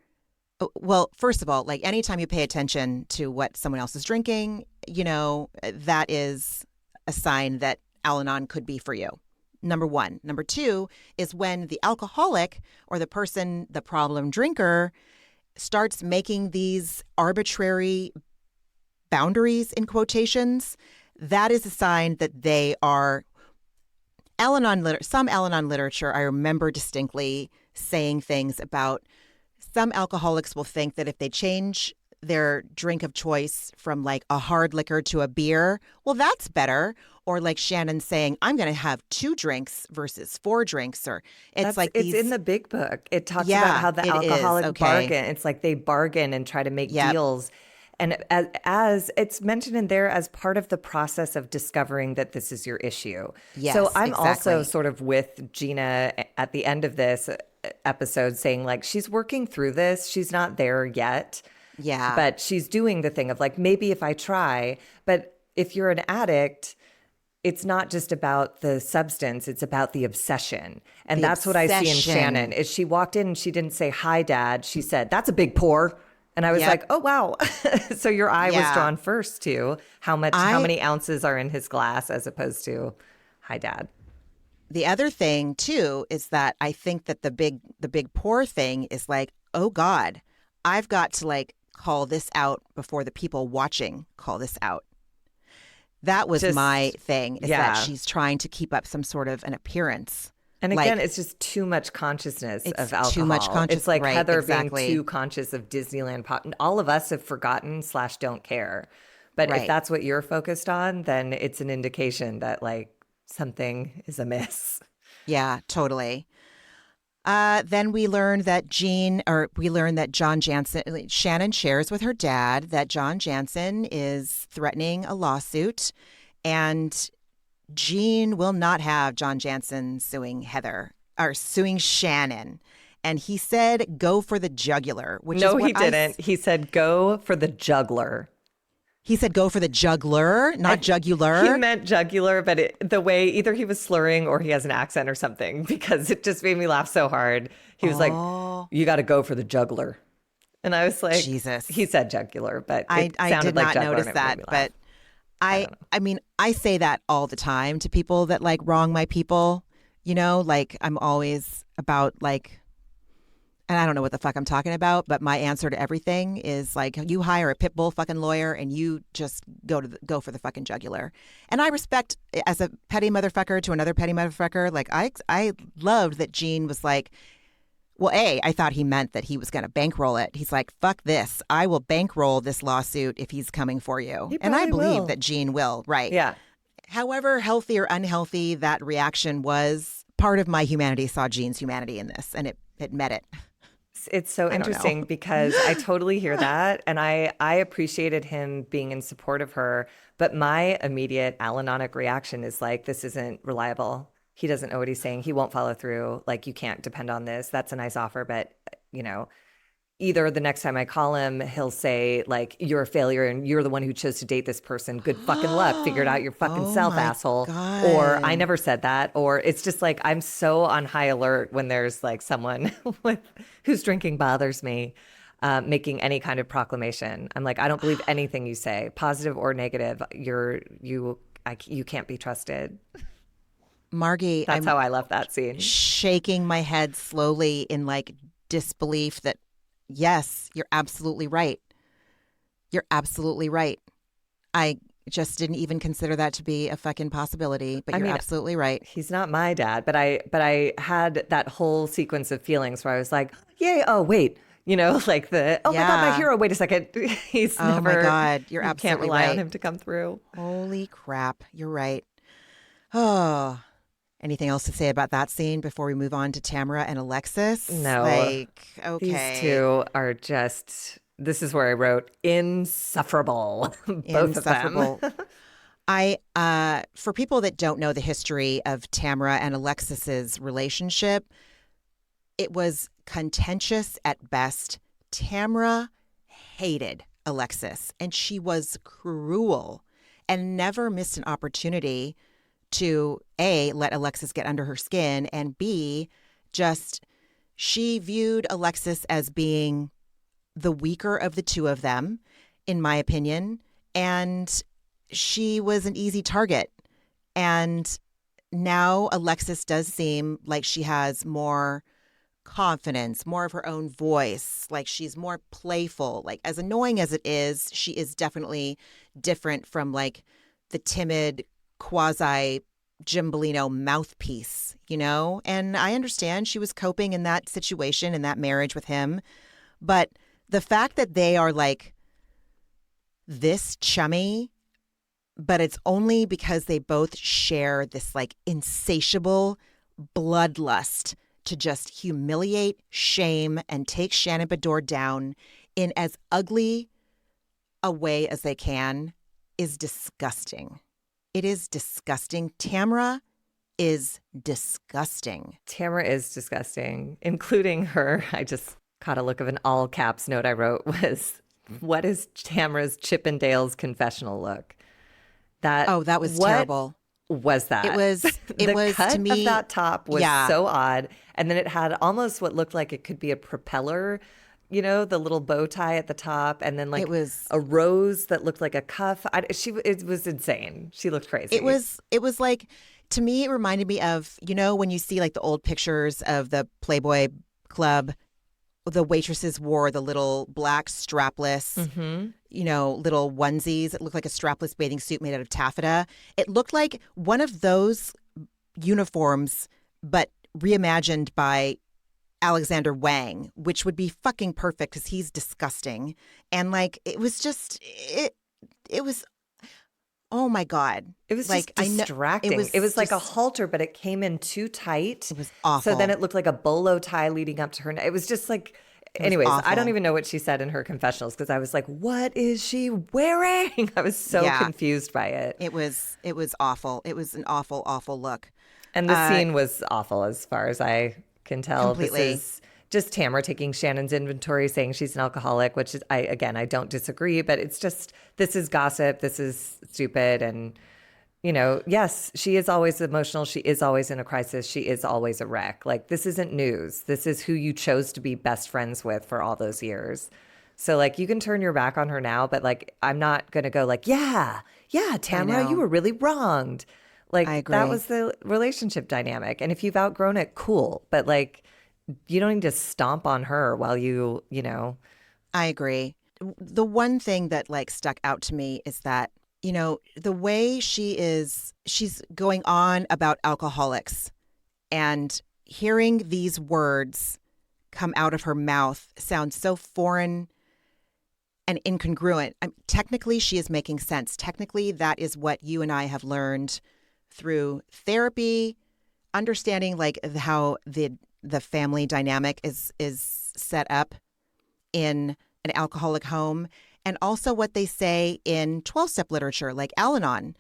well, first of all, like anytime you pay attention to what someone else is drinking, you know, that is a sign that Al-Anon could be for you. Number one. Number two is when the alcoholic or the person, the problem drinker, starts making these arbitrary boundaries in quotations, that is a sign that they are some Al-Anon literature, I remember distinctly saying things about some alcoholics will think that if they change their drink of choice from like a hard liquor to a beer, well, that's better. Or like Shannon saying, I'm going to have 2 drinks versus 4 drinks. Or it's
in the big book. It talks about how the alcoholic bargain. It's like they bargain and try to make deals. And as it's mentioned in there as part of the process of discovering that this is your issue.
Yes,
so I'm
exactly.
also sort of with Gina at the end of this episode saying like, she's working through this. She's not there yet.
Yeah.
But she's doing the thing of like, maybe if I try. But if you're an addict, it's not just about the substance, it's about the obsession. And that's what I see in Shannon. Is she walked in and she didn't say, hi, Dad. She said, that's a big pour. And I was like, oh, wow. So your eye was drawn first to how many ounces are in his glass as opposed to, hi, Dad.
The other thing, too, is that I think that the big pour thing is like, oh, God, I've got to like call this out before the people watching call this out. That was my thing, is that she's trying to keep up some sort of an appearance.
And again, it's just too much consciousness of alcohol.
Too much consciousness.
It's like Heather being too conscious of Disneyland pop. All of us have forgotten / don't care. But if that's what you're focused on, then it's an indication that like something is amiss.
Yeah, totally. Then we learned that Shannon shares with her dad that John Jansen is threatening a lawsuit, and Jean will not have John Jansen suing Shannon. And he said, go for the jugular.
No, he didn't. He said, go for the juggler.
He said, go for the juggler, not jugular.
He meant jugular, but the way either he was slurring or he has an accent or something, because it just made me laugh so hard. He was like, you got to go for the juggler. And I was like,
Jesus.
He said jugular, but
I did not notice that. But I mean, I say that all the time to people that like wrong my people, you know, like I'm always about like, and I don't know what the fuck I'm talking about, but my answer to everything is like, you hire a pit bull fucking lawyer and you just go for the fucking jugular. And I respect, as a petty motherfucker to another petty motherfucker, like I loved that Jean was like, Well, I thought he meant that he was going to bankroll it. He's like, fuck this. I will bankroll this lawsuit if he's coming for you. And I believe that Gene will, right?
Yeah.
However healthy or unhealthy that reaction was, part of my humanity saw Gene's humanity in this, and it met it.
It's so interesting because I totally hear that. And I appreciated him being in support of her. But my immediate al-anonic reaction is like, this isn't reliable. He doesn't know what he's saying. He won't follow through. Like, you can't depend on this. That's a nice offer. But, you know, either the next time I call him, he'll say, like, you're a failure and you're the one who chose to date this person. Good fucking luck. Figure it out your fucking self, asshole.
God.
Or I never said that. Or it's just like, I'm so on high alert when there's like someone who's drinking bothers me, making any kind of proclamation. I'm like, I don't believe anything you say, positive or negative. You can't be trusted.
Margee,
that's how I left that scene.
Shaking my head slowly in like disbelief that, yes, you're absolutely right. You're absolutely right. I just didn't even consider that to be a fucking possibility, but you're absolutely right.
He's not my dad, but I had that whole sequence of feelings where I was like, yay, oh, wait. You know, like my God, my hero, wait a second. He's never.
Oh my God, you're absolutely
can't rely
right.
on him to come through.
Holy crap, you're right. Oh. Anything else to say about that scene before we move on to Tamara and Alexis?
No.
Like, okay.
These two are just, this is where I wrote insufferable. Both
insufferable.
of
them. For people that don't know the history of Tamara and Alexis's relationship, it was contentious at best. Tamara hated Alexis, and she was cruel and never missed an opportunity to A, let Alexis get under her skin, and B, just she viewed Alexis as being the weaker of the two of them, in my opinion, and she was an easy target. And now Alexis does seem like she has more confidence, more of her own voice, like she's more playful. Like, as annoying as it is, she is definitely different from like the timid quasi Gimbolino mouthpiece, you know? And I understand she was coping in that situation, in that marriage with him. But the fact that they are like this chummy, but it's only because they both share this like insatiable bloodlust to just humiliate, shame, and take Shannon Beador down in as ugly a way as they can is disgusting. It is disgusting. Tamara is disgusting.
Tamara is disgusting, including her. I just caught a look of an all caps note I wrote was, what is Tamara's Chippendales confessional look? That
was terrible.
Was that?
It was
cut
to me,
of that top was so odd. And then it had almost what looked like it could be a propeller, you know, the little bow tie at the top, and then like
it was
a rose that looked like a cuff. It was insane. She looked crazy.
It was like, to me, it reminded me of, you know, when you see like the old pictures of the Playboy Club, the waitresses wore the little black strapless, you know, little onesies. It looked like a strapless bathing suit made out of taffeta. It looked like one of those uniforms, but reimagined by Alexander Wang, which would be fucking perfect because he's disgusting. And like, it was just, it was, oh my God.
It was like distracting. It was like a halter, but it came in too tight.
It was awful.
So then it looked like a bolo tie leading up to her. It was just like, anyways, I don't even know what she said in her confessionals because I was like, what is she wearing? I was so confused by it.
It was awful. It was an awful, awful look.
And the scene was awful as far as I can tell.
Completely.
This is just Tamara taking Shannon's inventory, saying she's an alcoholic, which is, I don't disagree, but it's just, this is gossip. This is stupid. And, you know, yes, she is always emotional. She is always in a crisis. She is always a wreck. Like, this isn't news. This is who you chose to be best friends with for all those years. So, like, you can turn your back on her now, but, like, I'm not going to go like, yeah, Tamara, you were really wronged. Like,
I agree.
That was the relationship dynamic. And if you've outgrown it, cool. But, like, you don't need to stomp on her while you know.
I agree. The one thing that, like, stuck out to me is that, you know, the way she's going on about alcoholics and hearing these words come out of her mouth sound so foreign and incongruent. Technically, she is making sense. Technically, that is what you and I have learned through therapy, understanding like how the family dynamic is set up in an alcoholic home, and also what they say in 12-step literature, like al-anon.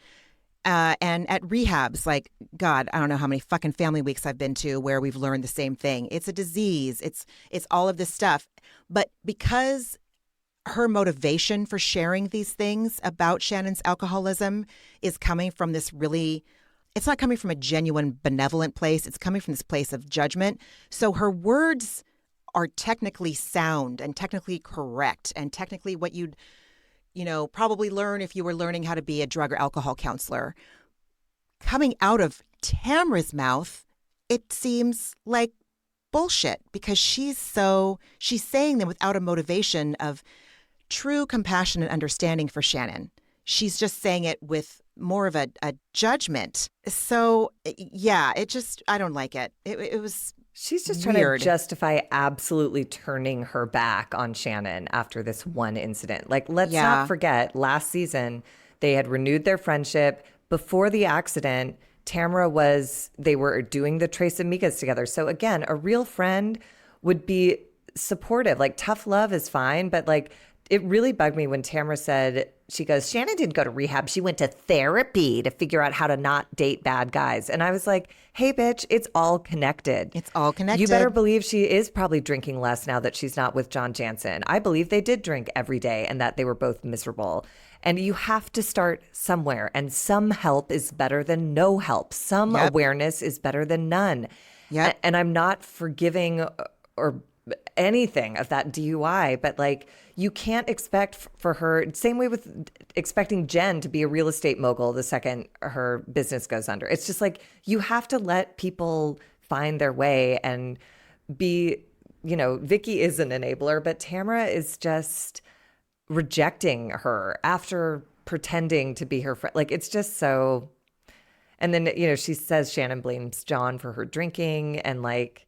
And at rehabs, like, God, I don't know how many fucking family weeks I've been to where we've learned the same thing. It's a disease. It's all of this stuff. But because her motivation for sharing these things about Shannon's alcoholism is coming from this really, it's not coming from a genuine benevolent place. It's coming from this place of judgment. So her words are technically sound and technically correct and technically what you'd probably learn if you were learning how to be a drug or alcohol counselor. Coming out of Tamra's mouth, it seems like bullshit because she's saying them without a motivation of true compassion and understanding for Shannon. She's just saying it with more of a judgment. So yeah, I don't like it. It was
She's just
weird.
Trying to justify absolutely turning her back on Shannon after this one incident. Like, let's not forget, last season, they had renewed their friendship. Before the accident, they were doing the Tres Amigas together. So again, a real friend would be supportive. Like, tough love is fine, but like, it really bugged me when Tamra said, she goes, Shannon didn't go to rehab. She went to therapy to figure out how to not date bad guys. And I was like, hey, bitch, it's all connected.
It's all connected.
You better believe she is probably drinking less now that she's not with John Jansen. I believe they did drink every day and that they were both miserable. And you have to start somewhere. And some help is better than no help. Some awareness is better than none.
Yep.
And I'm not forgiving or anything of that DUI, but like, you can't expect for her, same way with expecting Jen to be a real estate mogul the second her business goes under. It's just like, you have to let people find their way and be, Vicky is an enabler, but Tamra is just rejecting her after pretending to be her friend. Like, it's just so, and then, she says Shannon blames John for her drinking and like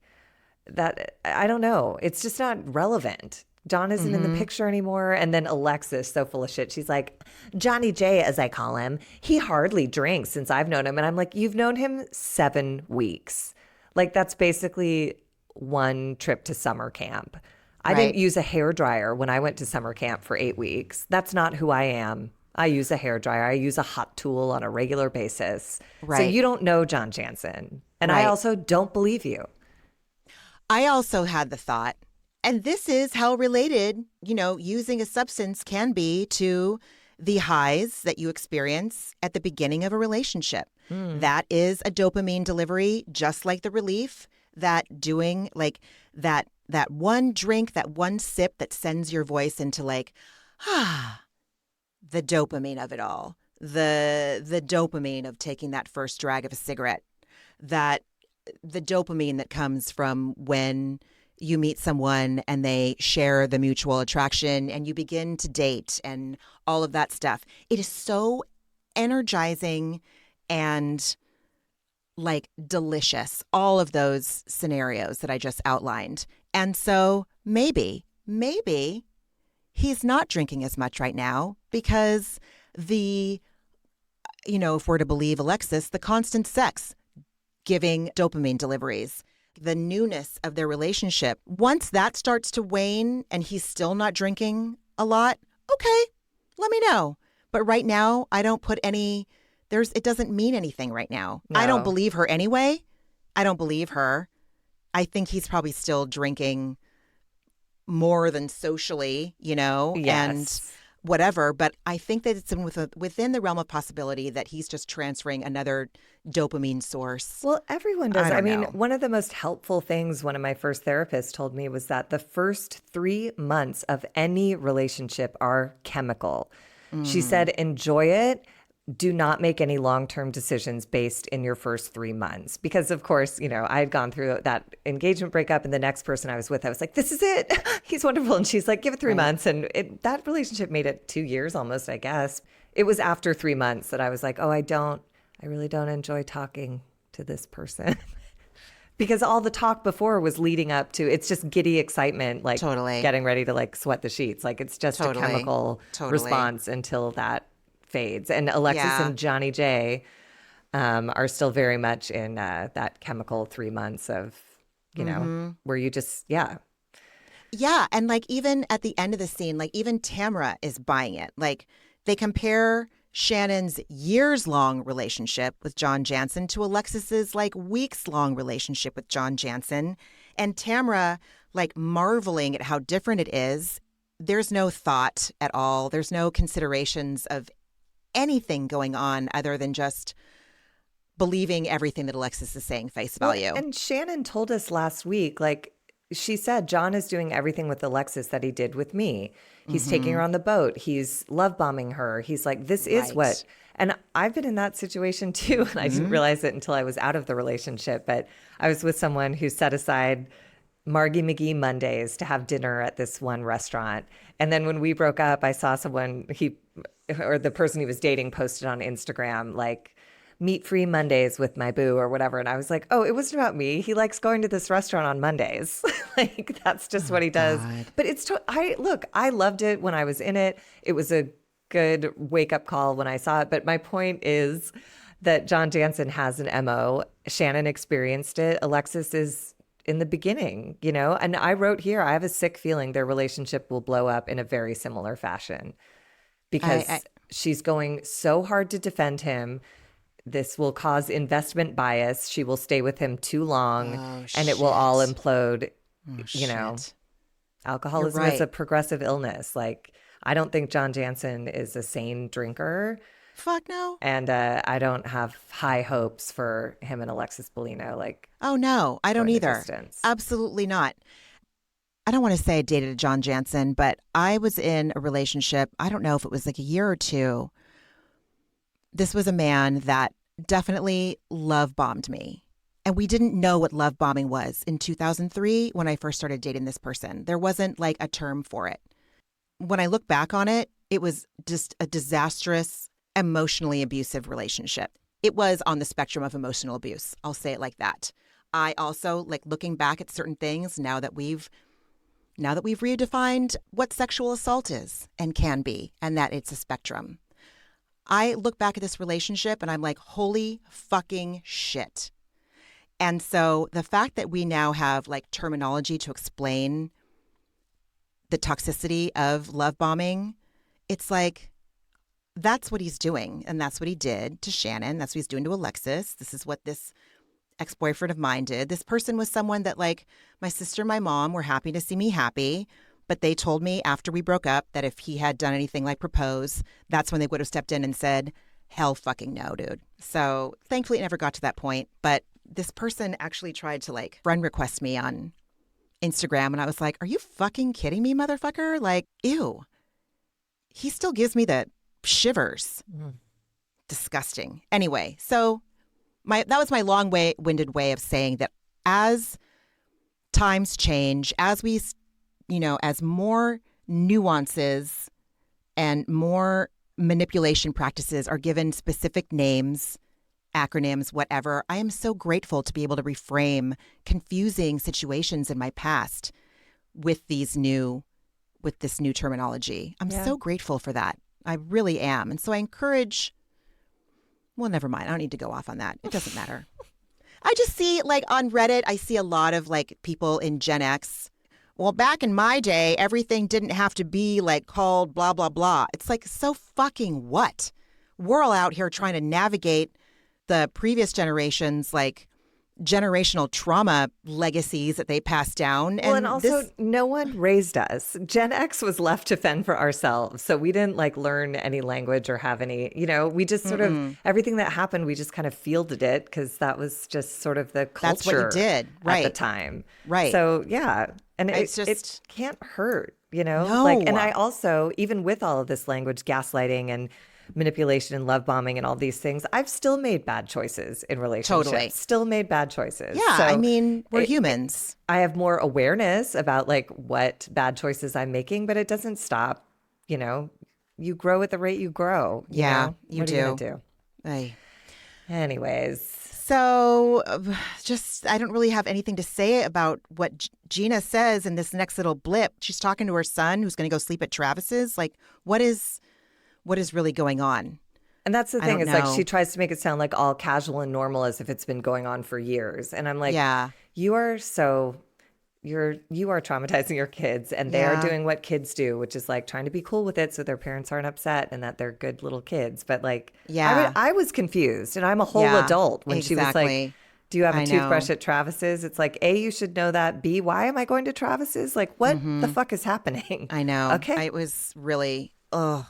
that. I don't know. It's just not relevant. John isn't in the picture anymore. And then Alexis, so full of shit. She's like, Johnny J, as I call him, he hardly drinks since I've known him. And I'm like, you've known him 7 weeks. Like, that's basically one trip to summer camp. I didn't use a hairdryer when I went to summer camp for 8 weeks. That's not who I am. I use a hairdryer. I use a hot tool on a regular basis. Right. So you don't know John Jansen. And I also don't believe you.
I also had the thought, and this is how related, using a substance can be to the highs that you experience at the beginning of a relationship. That is a dopamine delivery, just like the relief that doing like that one drink, that one sip that sends your voice into like, the dopamine of it all, the dopamine of taking that first drag of a cigarette, the dopamine that comes from when you meet someone and they share the mutual attraction and you begin to date and all of that stuff. It is so energizing and like delicious, all of those scenarios that I just outlined. And so maybe he's not drinking as much right now because if we're to believe Alexis, the constant sex giving dopamine deliveries, the newness of their relationship. Once that starts to wane and he's still not drinking a lot, okay, let me know. But right now, I don't put it doesn't mean anything right now. No. I don't believe her anyway. I don't believe her. I think he's probably still drinking more than socially, and whatever. But I think that it's within the realm of possibility that he's just transferring another dopamine source.
Well, everyone does. I mean, one of the most helpful things one of my first therapists told me was that the first 3 months of any relationship are chemical. She said, enjoy it. Do not make any long-term decisions based in your first 3 months. Because, of course, I had gone through that engagement breakup and the next person I was with, I was like, this is it. He's wonderful. And she's like, give it 3 months. And that relationship made it 2 years almost, I guess. It was after 3 months that I was like, I really don't enjoy talking to this person. Because all the talk before was leading up to, it's just giddy excitement, like
Totally.
getting ready to like sweat the sheets. Like it's just
Totally.
a chemical response until that fades. And Alexis and Johnny J are still very much in that chemical 3 months of, you know, where you just,
Yeah. And like even at the end of the scene, like even Tamara is buying it. Like they compare Shannon's years-long relationship with John Jansen to Alexis's like weeks-long relationship with John Jansen. And Tamara like marveling at how different it is. There's no thought at all. There's no considerations of anything going on other than just believing everything that Alexis is saying face value.
And Shannon told us last week, like she said, John is doing everything with Alexis that he did with me. He's taking her on the boat. He's love bombing her. He's like, this is what, and I've been in that situation too. And I didn't realize it until I was out of the relationship. But I was with someone who set aside Margee McGee Mondays to have dinner at this one restaurant. And then when we broke up, I saw someone, the person he was dating posted on Instagram, like, meat-free Mondays with my boo or whatever. And I was like, oh, it wasn't about me. He likes going to this restaurant on Mondays. Like, that's just what he does. God. But I loved it when I was in it. It was a good wake-up call when I saw it. But my point is that John Jansen has an MO. Shannon experienced it. Alexis is in the beginning, you know? And I wrote here, I have a sick feeling their relationship will blow up in a very similar fashion because she's going so hard to defend him. This will cause investment bias. She will stay with him too long and it will all implode. You know, alcoholism is a progressive illness. Like, I don't think John Jansen is a sane drinker.
Fuck no.
And I don't have high hopes for him and Alexis Bellino. Like,
oh no, I don't either. Absolutely not. I don't want to say I dated a John Jansen, but I was in a relationship. I don't know if it was like a year or two. This was a man that definitely love bombed me. And we didn't know what love bombing was in 2003 when I first started dating this person. There wasn't like a term for it. When I look back on it, it was just a disastrous, emotionally abusive relationship. It was on the spectrum of emotional abuse. I'll say it like that. I also, like, looking back at certain things now that we've redefined what sexual assault is and can be, and that it's a spectrum. I look back at this relationship and I'm like, holy fucking shit. And so the fact that we now have like terminology to explain the toxicity of love bombing, it's like, that's what he's doing. And that's what he did to Shannon. That's what he's doing to Alexis. This is what this ex-boyfriend of mine did. This person was someone that, like, my sister and my mom were happy to see me happy. But they told me after we broke up that if he had done anything like propose, that's when they would have stepped in and said, hell fucking no, dude. So thankfully it never got to that point. But this person actually tried to like friend request me on Instagram. And I was like, are you fucking kidding me, motherfucker? Like, ew. He still gives me the shivers. Disgusting. Anyway, so that was my long-winded way of saying that as times change, as we, you know, as more nuances and more manipulation practices are given specific names, acronyms, whatever, I am so grateful to be able to reframe confusing situations in my past with this new terminology. I'm so grateful for that. I really am. And so I encourage, well, never mind. I don't need to go off on that. It doesn't matter. I just see, like, on Reddit, I see a lot of like people in Gen X. Well, back in my day, everything didn't have to be like called blah, blah, blah. It's like, so fucking what? We're all out here trying to navigate the previous generations, like generational trauma legacies that they passed down.
And also no one raised us. Gen X was left to fend for ourselves. So we didn't like learn any language or have any, you know, we just sort of, everything that happened, we just kind of fielded it because that was just sort of the culture.
That's what you did. Right.
At the time.
Right.
So yeah. And it can't hurt, you know? No. Like, and I also, even with all of this language, gaslighting and manipulation and love bombing and all these things, I've still made bad choices in relationships.
Totally.
Still made bad choices.
Yeah, so I mean, we're humans.
I have more awareness about like what bad choices I'm making, but it doesn't stop. You know, you grow at the rate you grow.
You
know?
You
what
do.
Are you gonna do?
Aye.
Anyways.
So just, I don't really have anything to say about what Gina says in this next little blip. She's talking to her son who's going to go sleep at Travis's. Like, what is really going on?
And that's the thing, is like she tries to make it sound like all casual and normal as if it's been going on for years. And I'm like, you are traumatizing your kids, and they are doing what kids do, which is like trying to be cool with it so their parents aren't upset and that they're good little kids. But like, I was confused, and I'm a whole adult when she was like, do you have a toothbrush at Travis's? It's like, A, you should know that. B, why am I going to Travis's? Like, what the fuck is happening?
I know.
Okay.
It was really, that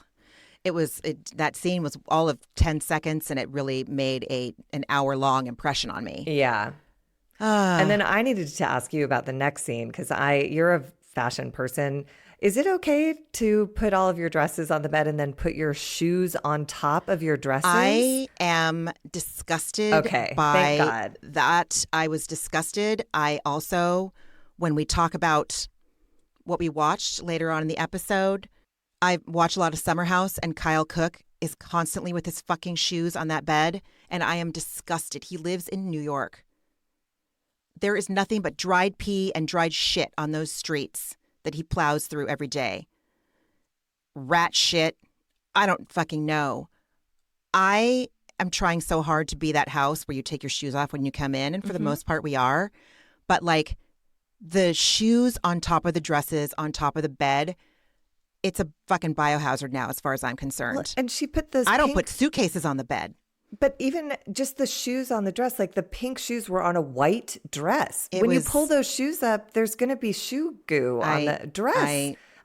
scene was all of 10 seconds, and it really made an hour-long impression on me.
Yeah. And then I needed to ask you about the next scene, because you're a fashion person. Is it okay to put all of your dresses on the bed and then put your shoes on top of your dresses?
I am disgusted by
thank God.
That. I was disgusted. I also, when we talk about what we watched later on in the episode, I watch a lot of Summer House, and Kyle Cook is constantly with his fucking shoes on that bed, and I am disgusted. He lives in New York. There is nothing but dried pee and dried shit on those streets that he plows through every day. Rat shit. I don't fucking know. I am trying so hard to be that house where you take your shoes off when you come in, and for the most part we are. But like, the shoes on top of the dresses, on top of the bed, it's a fucking biohazard now as far as I'm concerned.
Well, and she put this
I don't put suitcases on the bed.
But even just the shoes on the dress, like the pink shoes were on a white dress. When you pull those shoes up, there's going to be shoe goo on the dress.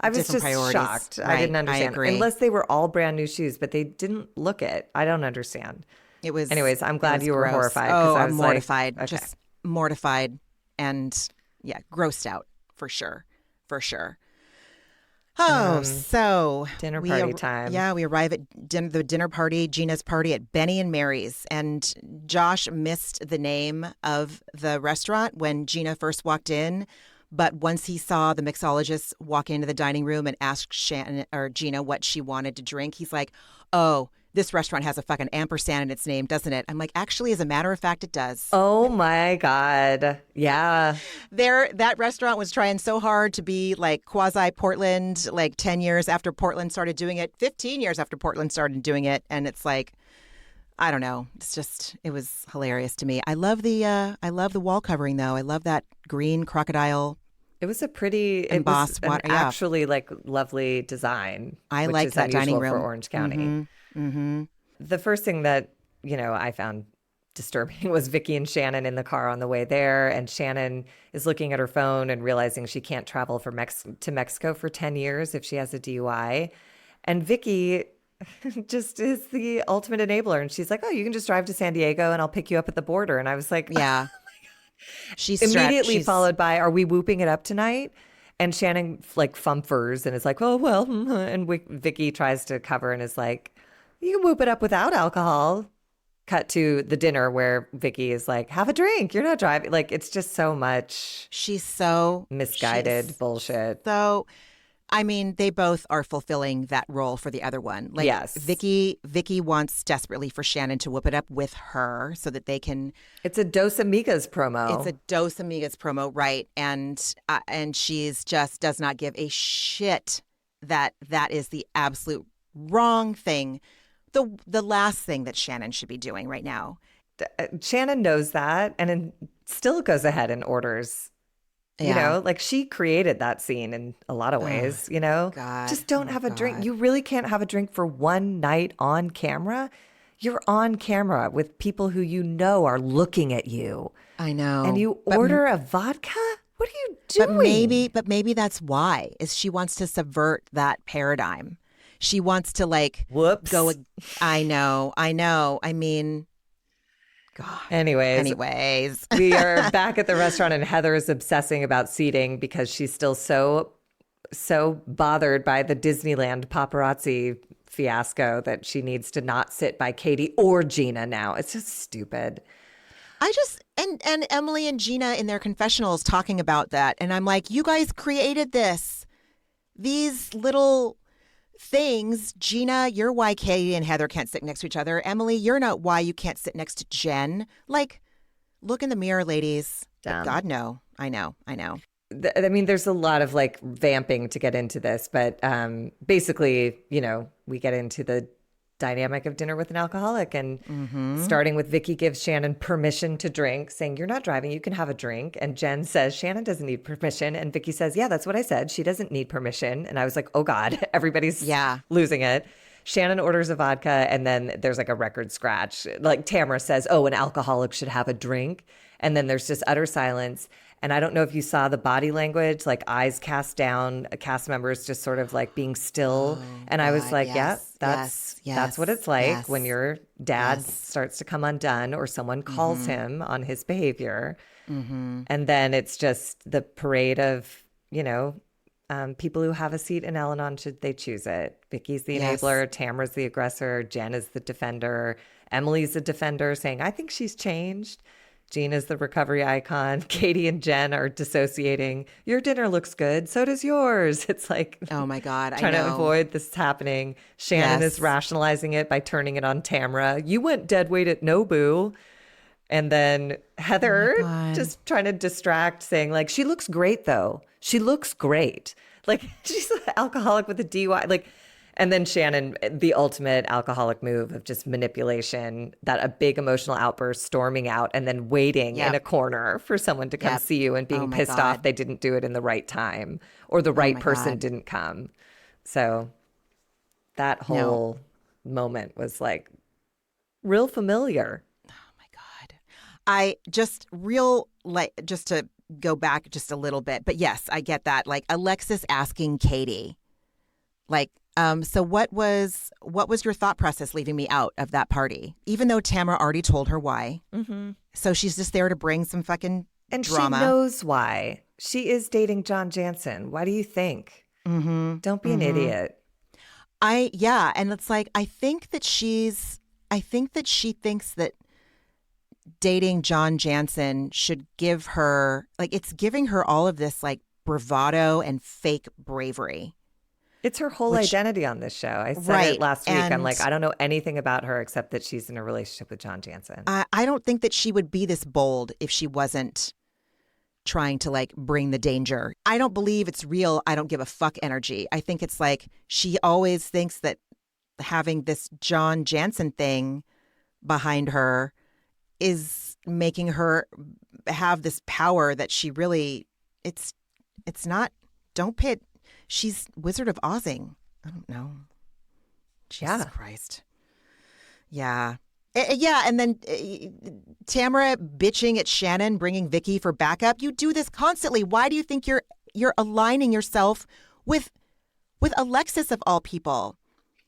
I was just shocked. Right. I didn't understand. I agree. Unless they were all brand new shoes, but they didn't look it. I don't understand.
It was.
Anyways, I'm glad you were
gross.
horrified.
Oh,
I was
I'm mortified.
Like, okay.
Just mortified and grossed out for sure. For sure. Oh, so
dinner party time.
Yeah, we arrive at the dinner party, Gina's party at Benny and Mary's. And Josh missed the name of the restaurant when Gina first walked in. But once he saw the mixologist walk into the dining room and ask Gina what she wanted to drink, he's like, oh, this restaurant has a fucking ampersand in its name, doesn't it? I'm like, actually, as a matter of fact, it does.
Oh my God. Yeah.
That restaurant was trying so hard to be like quasi Portland, like 10 years after Portland started doing it, 15 years after Portland started doing it. And it's like, I don't know. It was hilarious to me. I love the wall covering though. I love that green crocodile.
It was a pretty
embossed
actually like lovely design.
I like that dining room
for Orange County. The first thing that, I found disturbing was Vicky and Shannon in the car on the way there. And Shannon is looking at her phone and realizing she can't travel to Mexico for 10 years if she has a DUI. And Vicky just is the ultimate enabler. And she's like, oh, you can just drive to San Diego and I'll pick you up at the border. And I was like,
yeah.
She's immediately followed by, are we whooping it up tonight? And Shannon like fumfers and is like, oh, well, and Vicky tries to cover and is like, you can whoop it up without alcohol. Cut to the dinner where Vicky is like, have a drink. You're not driving. Like, it's just so much.
She's so
misguided bullshit.
So, I mean, they both are fulfilling that role for the other one. Like,
yes.
Vicky wants desperately for Shannon to whoop it up with her so that they can.
It's a Dos Amigas promo.
It's a Dos Amigas promo, right? And she's just does not give a shit that is the absolute wrong thing. The last thing that Shannon should be doing right now.
Shannon knows that and still goes ahead and orders. Like she created that scene in a lot of ways,
God.
Just don't have a drink. You really can't have a drink for one night on camera. You're on camera with people who are looking at you.
I know.
And you order a vodka? What are you doing?
But maybe that's why, is she wants to subvert that paradigm. She wants to
whoops.
Go. I know. I mean, God.
Anyways, we are back at the restaurant and Heather is obsessing about seating because she's still so bothered by the Disneyland paparazzi fiasco that she needs to not sit by Katie or Gina now. It's just stupid.
And Emily and Gina in their confessionals talking about that. And I'm like, you guys created this. These little things. Gina, you're why Katie and Heather can't sit next to each other. Emily, you're not why you can't sit next to Jen. Like, look in the mirror, ladies. God, no. I know.
I mean, there's a lot of like vamping to get into this, but basically, you know, we get into the dynamic of dinner with an alcoholic, and starting with Vicky gives Shannon permission to drink, saying, "You're not driving, you can have a drink." And Jen says, "Shannon doesn't need permission." And Vicky says, "Yeah, that's what I said. She doesn't need permission." And I was like, oh God, everybody's losing it. Shannon orders a vodka, and then there's like a record scratch. Like Tamara says, "Oh, an alcoholic should have a drink." And then there's just utter silence. And I don't know if you saw the body language, like eyes cast down, cast members just sort of like being still. And I was like, that's what it's like when your dad starts to come undone or someone calls him on his behavior. And then it's just the parade of, you know, people who have a seat in Al-Anon should they choose it. Vicky's the enabler, Tamara's the aggressor, Jen is the defender, Emily's the defender saying, "I think she's changed." Gina's the recovery icon. Katie and Jen are dissociating. "Your dinner looks good. So does yours." It's like,
oh my God,
trying to avoid this happening. Shannon is rationalizing it by turning it on Tamara. "You went dead weight at Nobu." And then Heather just trying to distract, saying like, "She looks great though. She looks great." Like she's an alcoholic with a DUI. Like, and then Shannon, the ultimate alcoholic move of just manipulation, that a big emotional outburst, storming out, and then waiting in a corner for someone to come see you and being pissed off they didn't do it in the right time or the right person didn't come. So that whole moment was like real familiar.
Oh my God. I just just to go back just a little bit, but yes, I get that. Like Alexis asking Katie, like, so what was your thought process leaving me out of that party? Even though Tamara already told her why. So she's just there to bring some fucking drama.
She knows why. She is dating John Jansen. Why do you think? Don't be an idiot.
And it's like, I think that she thinks that dating John Jansen should give her, like, it's giving her all of this like bravado and fake bravery.
It's her whole identity on this show. I said it last week. I'm like, I don't know anything about her except that she's in a relationship with John Jansen.
I don't think that she would be this bold if she wasn't trying to like bring the danger. I don't believe it's real. I don't give a fuck energy. I think it's like she always thinks that having this John Jansen thing behind her is making her have this power that she really, it's not, don't pit. She's Wizard of Ozing. I don't know. Jesus Christ. Yeah. And then Tamara bitching at Shannon, bringing Vicky for backup. You do this constantly. Why do you think you're aligning yourself with Alexis of all people?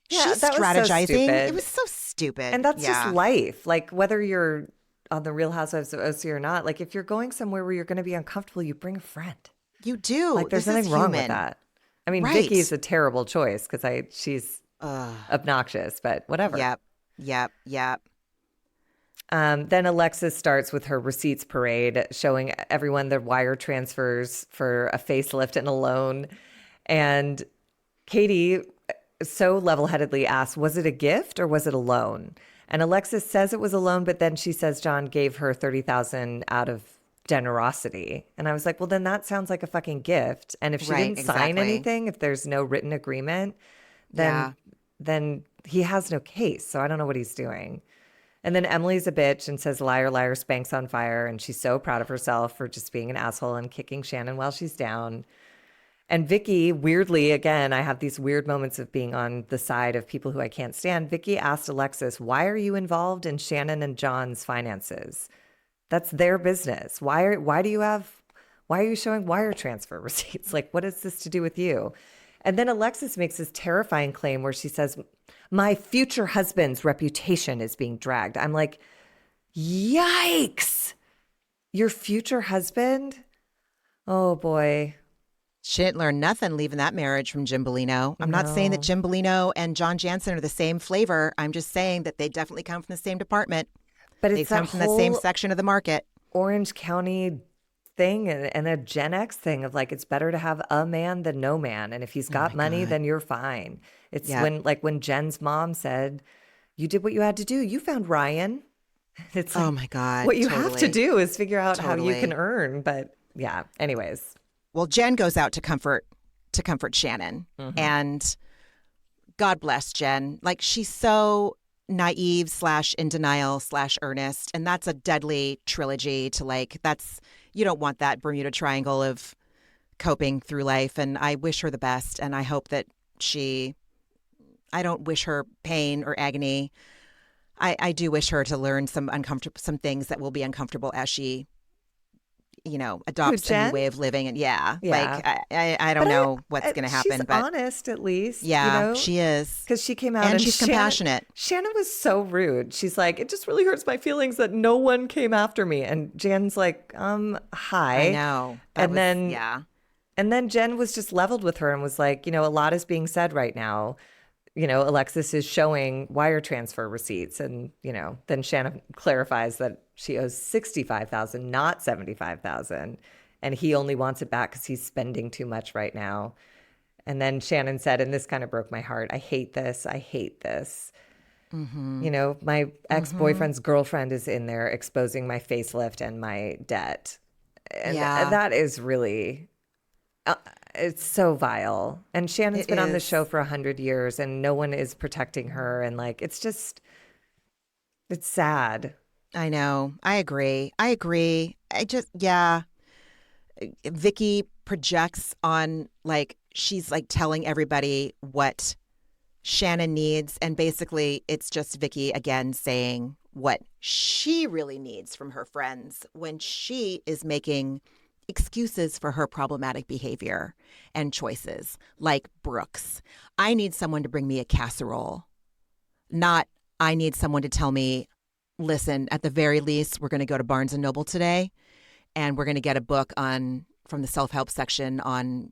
Yeah,
she's strategizing. It was so stupid.
And that's just life. Like whether you're on the Real Housewives of OC or not, like if you're going somewhere where you're going to be uncomfortable, you bring a friend.
You do.
Like there's nothing wrong with that. I mean, Vicky's a terrible choice because she's obnoxious, but whatever.
Yep.
Then Alexis starts with her receipts parade, showing everyone their wire transfers for a facelift and a loan. And Katie so level-headedly asks, was it a gift or was it a loan? And Alexis says it was a loan, but then she says John gave her $30,000 out of generosity. And I was like, well, then that sounds like a fucking gift. And if she didn't sign anything, if there's no written agreement, then he has no case. So I don't know what he's doing. And then Emily's a bitch and says, liar, liar, Spanx on fire. And she's so proud of herself for just being an asshole and kicking Shannon while she's down. And Vicky, weirdly, again, I have these weird moments of being on the side of people who I can't stand. Vicky asked Alexis, why are you involved in Shannon and John's finances? That's their business. Why are you showing wire transfer receipts? Like, what has this to do with you? And then Alexis makes this terrifying claim where she says, my future husband's reputation is being dragged. I'm like, yikes. Your future husband? Oh, boy.
She didn't learn nothing leaving that marriage from Jim Bellino. I'm not saying that Jim Bellino and John Jansen are the same flavor. I'm just saying that they definitely come from the same department.
But
they come from the same section of the market.
Orange County thing and a Gen X thing of like, it's better to have a man than no man. And if he's got money, then you're fine. It's when Jen's mom said, you did what you had to do. You found Ryan. It's like,
oh my God.
What you have to do is figure out how you can earn. But yeah, anyways.
Well, Jen goes out to comfort Shannon. And God bless Jen. Like, she's so naive / in denial / earnest. And that's a deadly trilogy to like, you don't want that Bermuda Triangle of coping through life. And I wish her the best. And I hope that I don't wish her pain or agony. I do wish her to learn some things that will be uncomfortable as she, adopts a new way of living. And like I don't know what's going to happen.
She's
but
honest, at least.
Yeah, she is.
Because she came out
and she's compassionate.
Shannon was so rude. She's like, it just really hurts my feelings that no one came after me. And Jen's like, hi.
I know.
And then Jen was just leveled with her and was like, a lot is being said right now. Alexis is showing wire transfer receipts. And, then Shannon clarifies that she owes $65,000, not $75,000. And he only wants it back because he's spending too much right now. And then Shannon said, and this kind of broke my heart, I hate this. I hate this. My ex-boyfriend's girlfriend is in there exposing my facelift and my debt. And that is really... it's so vile. And Shannon's been on the show for 100 years and no one is protecting her. And like, it's sad.
I know. I agree. Vicky projects on like, she's like telling everybody what Shannon needs. And basically it's just Vicky again saying what she really needs from her friends when she is making excuses for her problematic behavior and choices, like Brooks. I need someone to bring me a casserole, not I need someone to tell me, listen, at the very least, we're going to go to Barnes & Noble today and we're going to get a book from the self-help section on,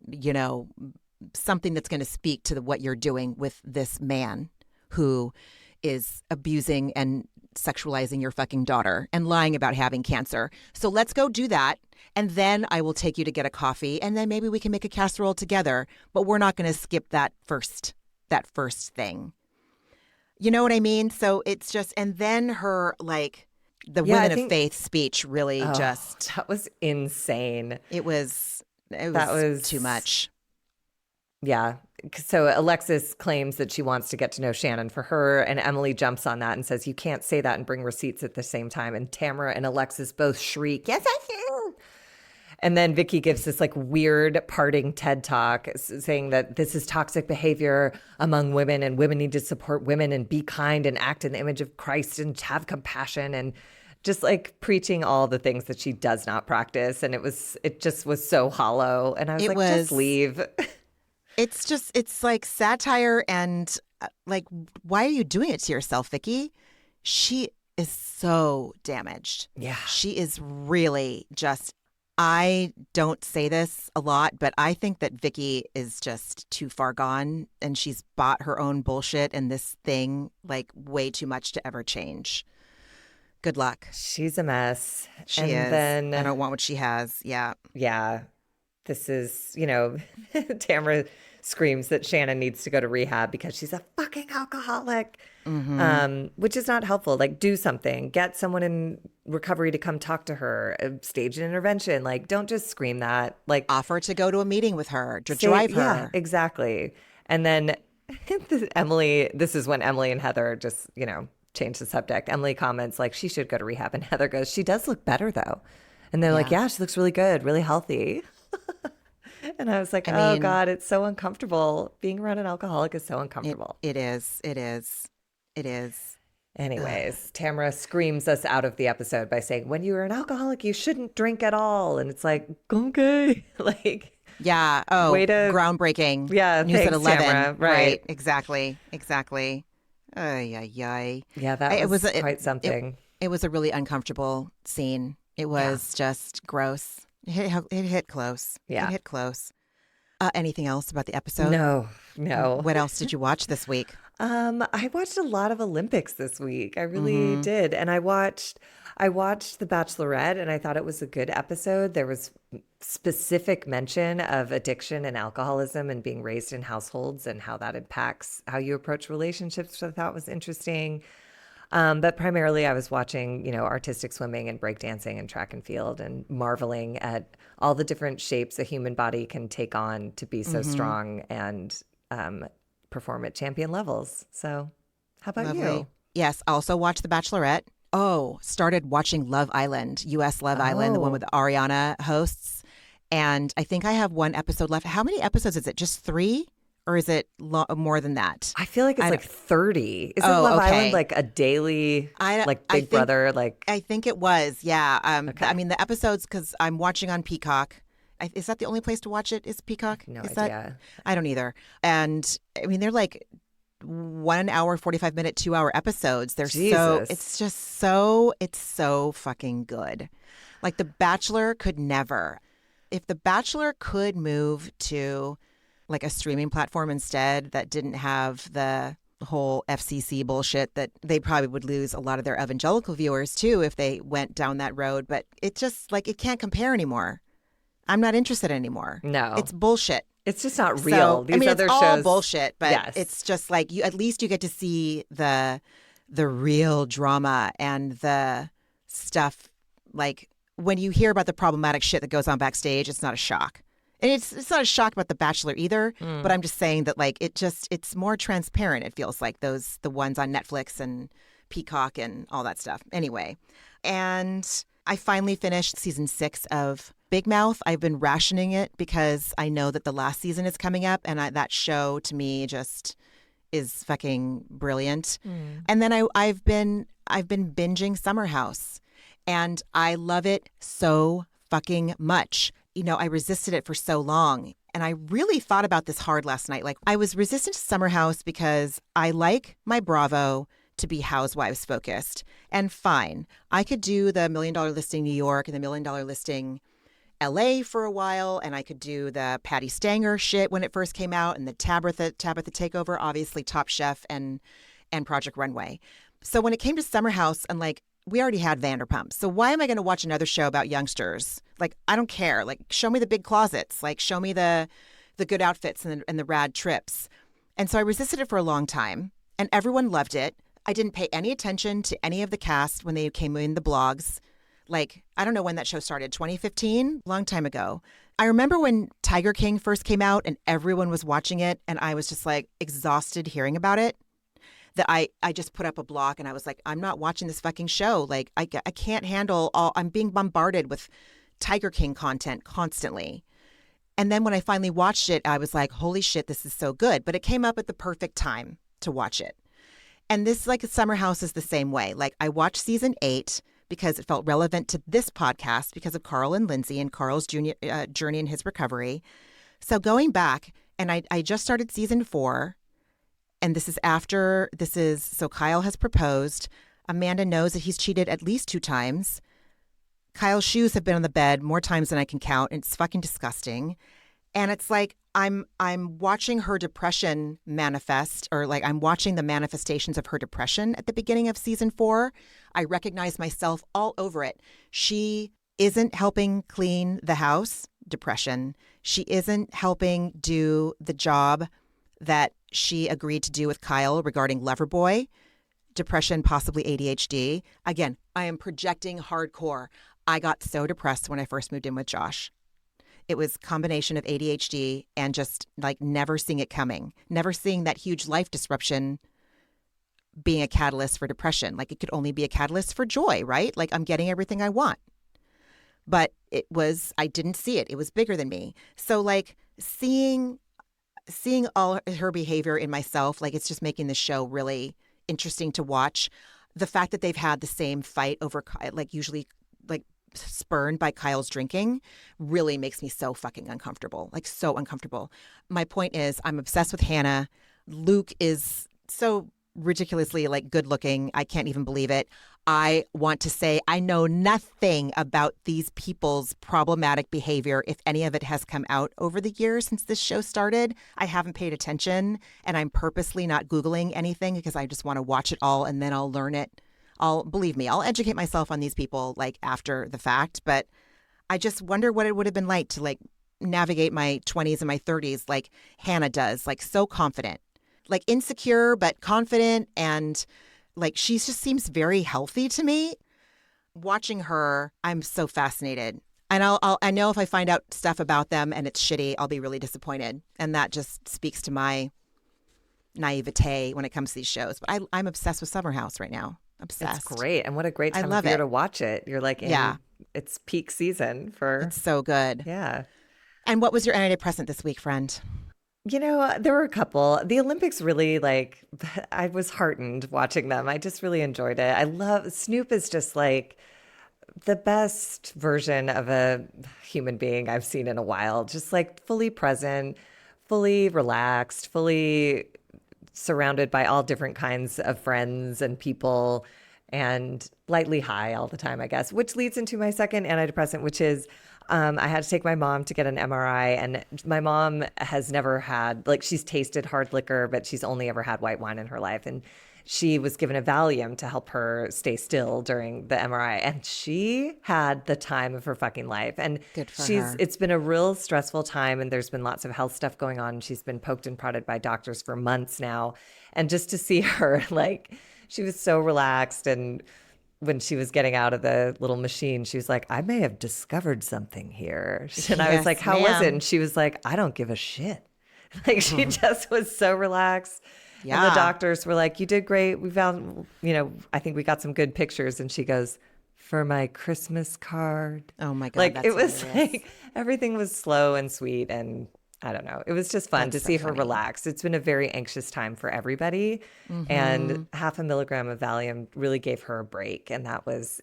something that's going to speak to what you're doing with this man who is abusing and sexualizing your fucking daughter and lying about having cancer. So let's go do that. And then I will take you to get a coffee and then maybe we can make a casserole together, but we're not going to skip that first thing. You know what I mean? So it's just, and then her, like, the Women of Faith speech really
that was insane.
It was too much.
Yeah. So Alexis claims that she wants to get to know Shannon for her, and Emily jumps on that and says, you can't say that and bring receipts at the same time. And Tamara and Alexis both shriek, yes, I can. And then Vicky gives this like weird parting TED talk saying that this is toxic behavior among women and women need to support women and be kind and act in the image of Christ and have compassion, and just like preaching all the things that she does not practice. And it just was so hollow. And I was just leave.
It's like satire and like, why are you doing it to yourself, Vicky? She is so damaged.
Yeah.
She is really just, I don't say this a lot, but I think that Vicky is just too far gone and she's bought her own bullshit and this thing like way too much to ever change. Good luck.
She's a mess.
She is. Then, I don't want what she has. Yeah.
Yeah. This is, Tamara screams that Shannon needs to go to rehab because she's a fucking alcoholic, which is not helpful. Like, do something. Get someone in recovery to come talk to her. Stage an intervention. Like, don't just scream that. Like,
offer to go to a meeting with her, to drive her.
Yeah, exactly. And then this is when Emily and Heather just, change the subject. Emily comments, like, she should go to rehab. And Heather goes, she does look better, though. And they're like, yeah, she looks really good, really healthy. And I was like, oh, God, it's so uncomfortable. Being around an alcoholic is so uncomfortable.
It is.
Anyways, Tamara screams us out of the episode by saying, when you're an alcoholic, you shouldn't drink at all. And it's like, okay. Like,
yeah. Oh, groundbreaking.
Yeah.
News
thanks,
at 11.
Tamara.
Right. Exactly.
Yeah, that was quite something.
It was a really uncomfortable scene. It was just gross. It hit close.
Yeah.
It hit close. Anything else about the episode?
No.
What else did you watch this week?
I watched a lot of Olympics this week. I really did. And I watched The Bachelorette, and I thought it was a good episode. There was specific mention of addiction and alcoholism and being raised in households and how that impacts how you approach relationships, which I thought was interesting. But primarily I was watching, artistic swimming and breakdancing and track and field and marveling at all the different shapes a human body can take on to be so strong and perform at champion levels. So how about you?
Yes, also watched The Bachelorette. Oh, started watching Love Island, U.S. Love Island, the one with Ariana hosts. And I think I have one episode left. How many episodes is it? Just 3? Or is it more than that?
I feel like it's like 30. Isn't Love Island like a daily, Big Brother?
I think it was, yeah. I mean, the episodes, because I'm watching on Peacock. Is that the only place to watch it? Is Peacock?
No idea.
I don't either. And I mean, they're like 1 hour, 45 minute, 2 hour episodes. They're it's so fucking good. Like The Bachelor could never. If The Bachelor could move to like a streaming platform instead that didn't have the whole FCC bullshit, that they probably would lose a lot of their evangelical viewers too if they went down that road. But it just it can't compare anymore. I'm not interested anymore.
No.
It's bullshit.
It's just not real. These other
it's
shows,
all bullshit, but
yes.
It's just like at least you get to see the real drama and the stuff. Like when you hear about the problematic shit that goes on backstage, it's not a shock. And it's not a shock about The Bachelor either, but I'm just saying that it's more transparent. It feels like the ones on Netflix and Peacock and all that stuff. Anyway, and I finally finished season 6 of Big Mouth. I've been rationing it because I know that the last season is coming up, and that show to me just is fucking brilliant. And then I've been binging Summer House, and I love it so fucking much. I resisted it for so long. And I really thought about this hard last night. Like, I was resistant to Summer House because I like my Bravo to be housewives focused. And fine, I could do the $1 Million Listing New York and the $1 Million Listing LA for a while. And I could do the Patty Stanger shit when it first came out and the Tabitha Takeover, obviously Top Chef and Project Runway. So when it came to Summer House, and we already had Vanderpump. So why am I going to watch another show about youngsters? I don't care. Show me the big closets. Show me the good outfits and the rad trips. And so I resisted it for a long time, and everyone loved it. I didn't pay any attention to any of the cast when they came in the blogs. I don't know when that show started, 2015? Long time ago. I remember when Tiger King first came out and everyone was watching it, and I was just exhausted hearing about it. That I just put up a blog and I was like, I'm not watching this fucking show. I can't handle I'm being bombarded with Tiger King content constantly. And then when I finally watched it, I was like, holy shit, this is so good. But it came up at the perfect time to watch it. And this, Summer House is the same way. I watched season 8 because it felt relevant to this podcast because of Carl and Lindsay and Carl's journey in his recovery. So going back, and I just started season 4. And so Kyle has proposed. Amanda knows that he's cheated at least 2 times. Kyle's shoes have been on the bed more times than I can count. And it's fucking disgusting. And it's I'm watching her depression manifest, or I'm watching the manifestations of her depression at the beginning of season 4. I recognize myself all over it. She isn't helping clean the house, depression. She isn't helping do the job that she agreed to do with Kyle regarding Loverboy, depression, possibly ADHD. Again, I am projecting hardcore. I got so depressed when I first moved in with Josh. It was a combination of ADHD and just never seeing it coming, never seeing that huge life disruption being a catalyst for depression. It could only be a catalyst for joy, right? I'm getting everything I want. But I didn't see it. It was bigger than me. So seeing all her behavior in myself, it's just making the show really interesting to watch. The fact that they've had the same fight over, usually spurned by Kyle's drinking, really makes me so fucking uncomfortable. So uncomfortable. My point is, I'm obsessed with Hannah. Luke is so ridiculously like good looking. I can't even believe it. I want to say I know nothing about these people's problematic behavior. If any of it has come out over the years since this show started, I haven't paid attention, and I'm purposely not Googling anything because I just want to watch it all and then I'll learn it. Believe me, I'll educate myself on these people like after the fact, but I just wonder what it would have been like to like navigate my 20s and my 30s like Hannah does, like so confident, like insecure but confident, and like she just seems very healthy to me. Watching her, I'm so fascinated. And I know if I find out stuff about them and it's shitty, I'll be really disappointed. And that just speaks to my naivete when it comes to these shows. But I'm obsessed with Summer House right now. Obsessed.
It's great. And what a great time of year to watch it. You're like it's peak season for.
It's so good.
Yeah.
And what was your antidepressant this week, friend?
You know, there were a couple. The Olympics really, like, I was heartened watching them. I just really enjoyed it. I love, Snoop is just like the best version of a human being I've seen in a while. Just like fully present, fully relaxed, fully surrounded by all different kinds of friends and people, and lightly high all the time, I guess, which leads into my second antidepressant, which is I had to take my mom to get an MRI, and my mom has never had, like, she's tasted hard liquor, but she's only ever had white wine in her life. And she was given a Valium to help her stay still during the MRI. And she had the time of her fucking life. And
good for her.
It's been a real stressful time, and there's been lots of health stuff going on. She's been poked and prodded by doctors for months now. And just to see her, like, she was so relaxed, and when she was getting out of the little machine, she was like, I may have discovered something here. And I was like, how was it? And she was like, I don't give a shit. Like, she just was so relaxed. Yeah. And the doctors were like, you did great. We found, I think we got some good pictures. And she goes, for my Christmas card.
Oh my God.
Like,
that's
it was
hilarious.
like, everything was slow and sweet, and I don't know. It was just fun to see her relax. It's been a very anxious time for everybody. Mm-hmm. And 0.5 milligram of Valium really gave her a break. And that was,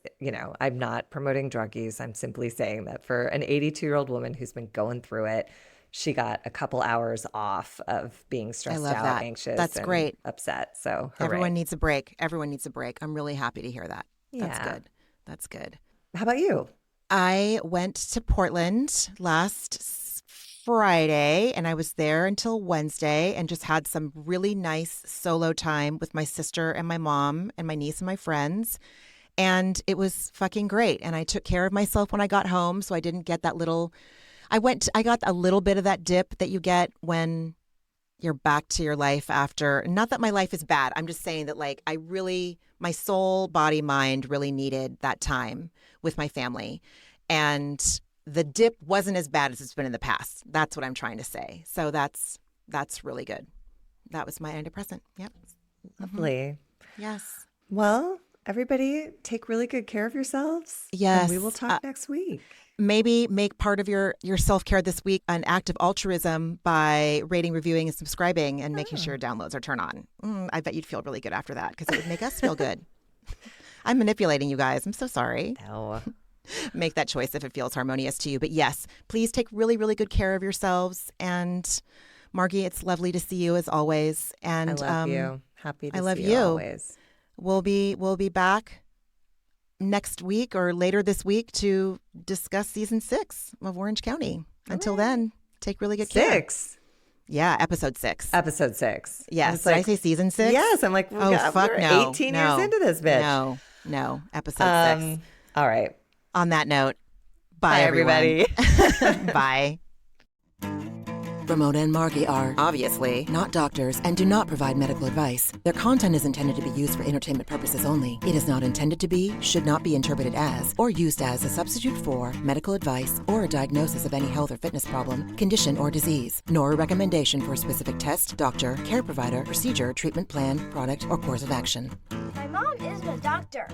I'm not promoting drug use. I'm simply saying that for an 82-year-old woman who's been going through it, she got a couple hours off of being stressed out, anxious,
That's
and
great.
upset. So hooray.
Everyone needs a break. Everyone needs a break. I'm really happy to hear that.
Yeah.
That's good. That's good.
How about you?
I went to Portland last Friday, and I was there until Wednesday and just had some really nice solo time with my sister and my mom and my niece and my friends. And it was fucking great. And I took care of myself when I got home, so I didn't get that little, I got a little bit of that dip that you get when you're back to your life after. Not that my life is bad. I'm just saying that, like, my soul, body, mind really needed that time with my family. And the dip wasn't as bad as it's been in the past. That's what I'm trying to say. So that's really good. That was my antidepressant. Yep.
Lovely.
Yes.
Well, everybody take really good care of yourselves.
Yes.
And we will talk next week.
Maybe make part of your self-care this week an act of altruism by rating, reviewing, and subscribing, and making sure your downloads are turned on. I bet you'd feel really good after that, because it would make us feel good. I'm manipulating you guys. I'm so sorry.
No.
Make that choice if it feels harmonious to you. But yes, please take really, really good care of yourselves. And Margee, it's lovely to see you as always. And
I love you. Happy to
love
see you always.
We'll be back next week or later this week to discuss season 6 of Orange County. Until then, take really good care.
6.
Yeah, episode 6.
Episode 6.
Yes. Did I say season 6?
Yes. I'm like, we're 18 years into this bitch.
No. Episode 6.
All right.
On that note, bye
everybody.
Bye.
Ramona and Margee are
obviously
not doctors and do not provide medical advice. Their content is intended to be used for entertainment purposes only. It is not intended to be, should not be interpreted as, or used as a substitute for medical advice or a diagnosis of any health or fitness problem, condition, or disease, nor a recommendation for a specific test, doctor, care provider, procedure, treatment plan, product, or course of action.
My mom is a doctor.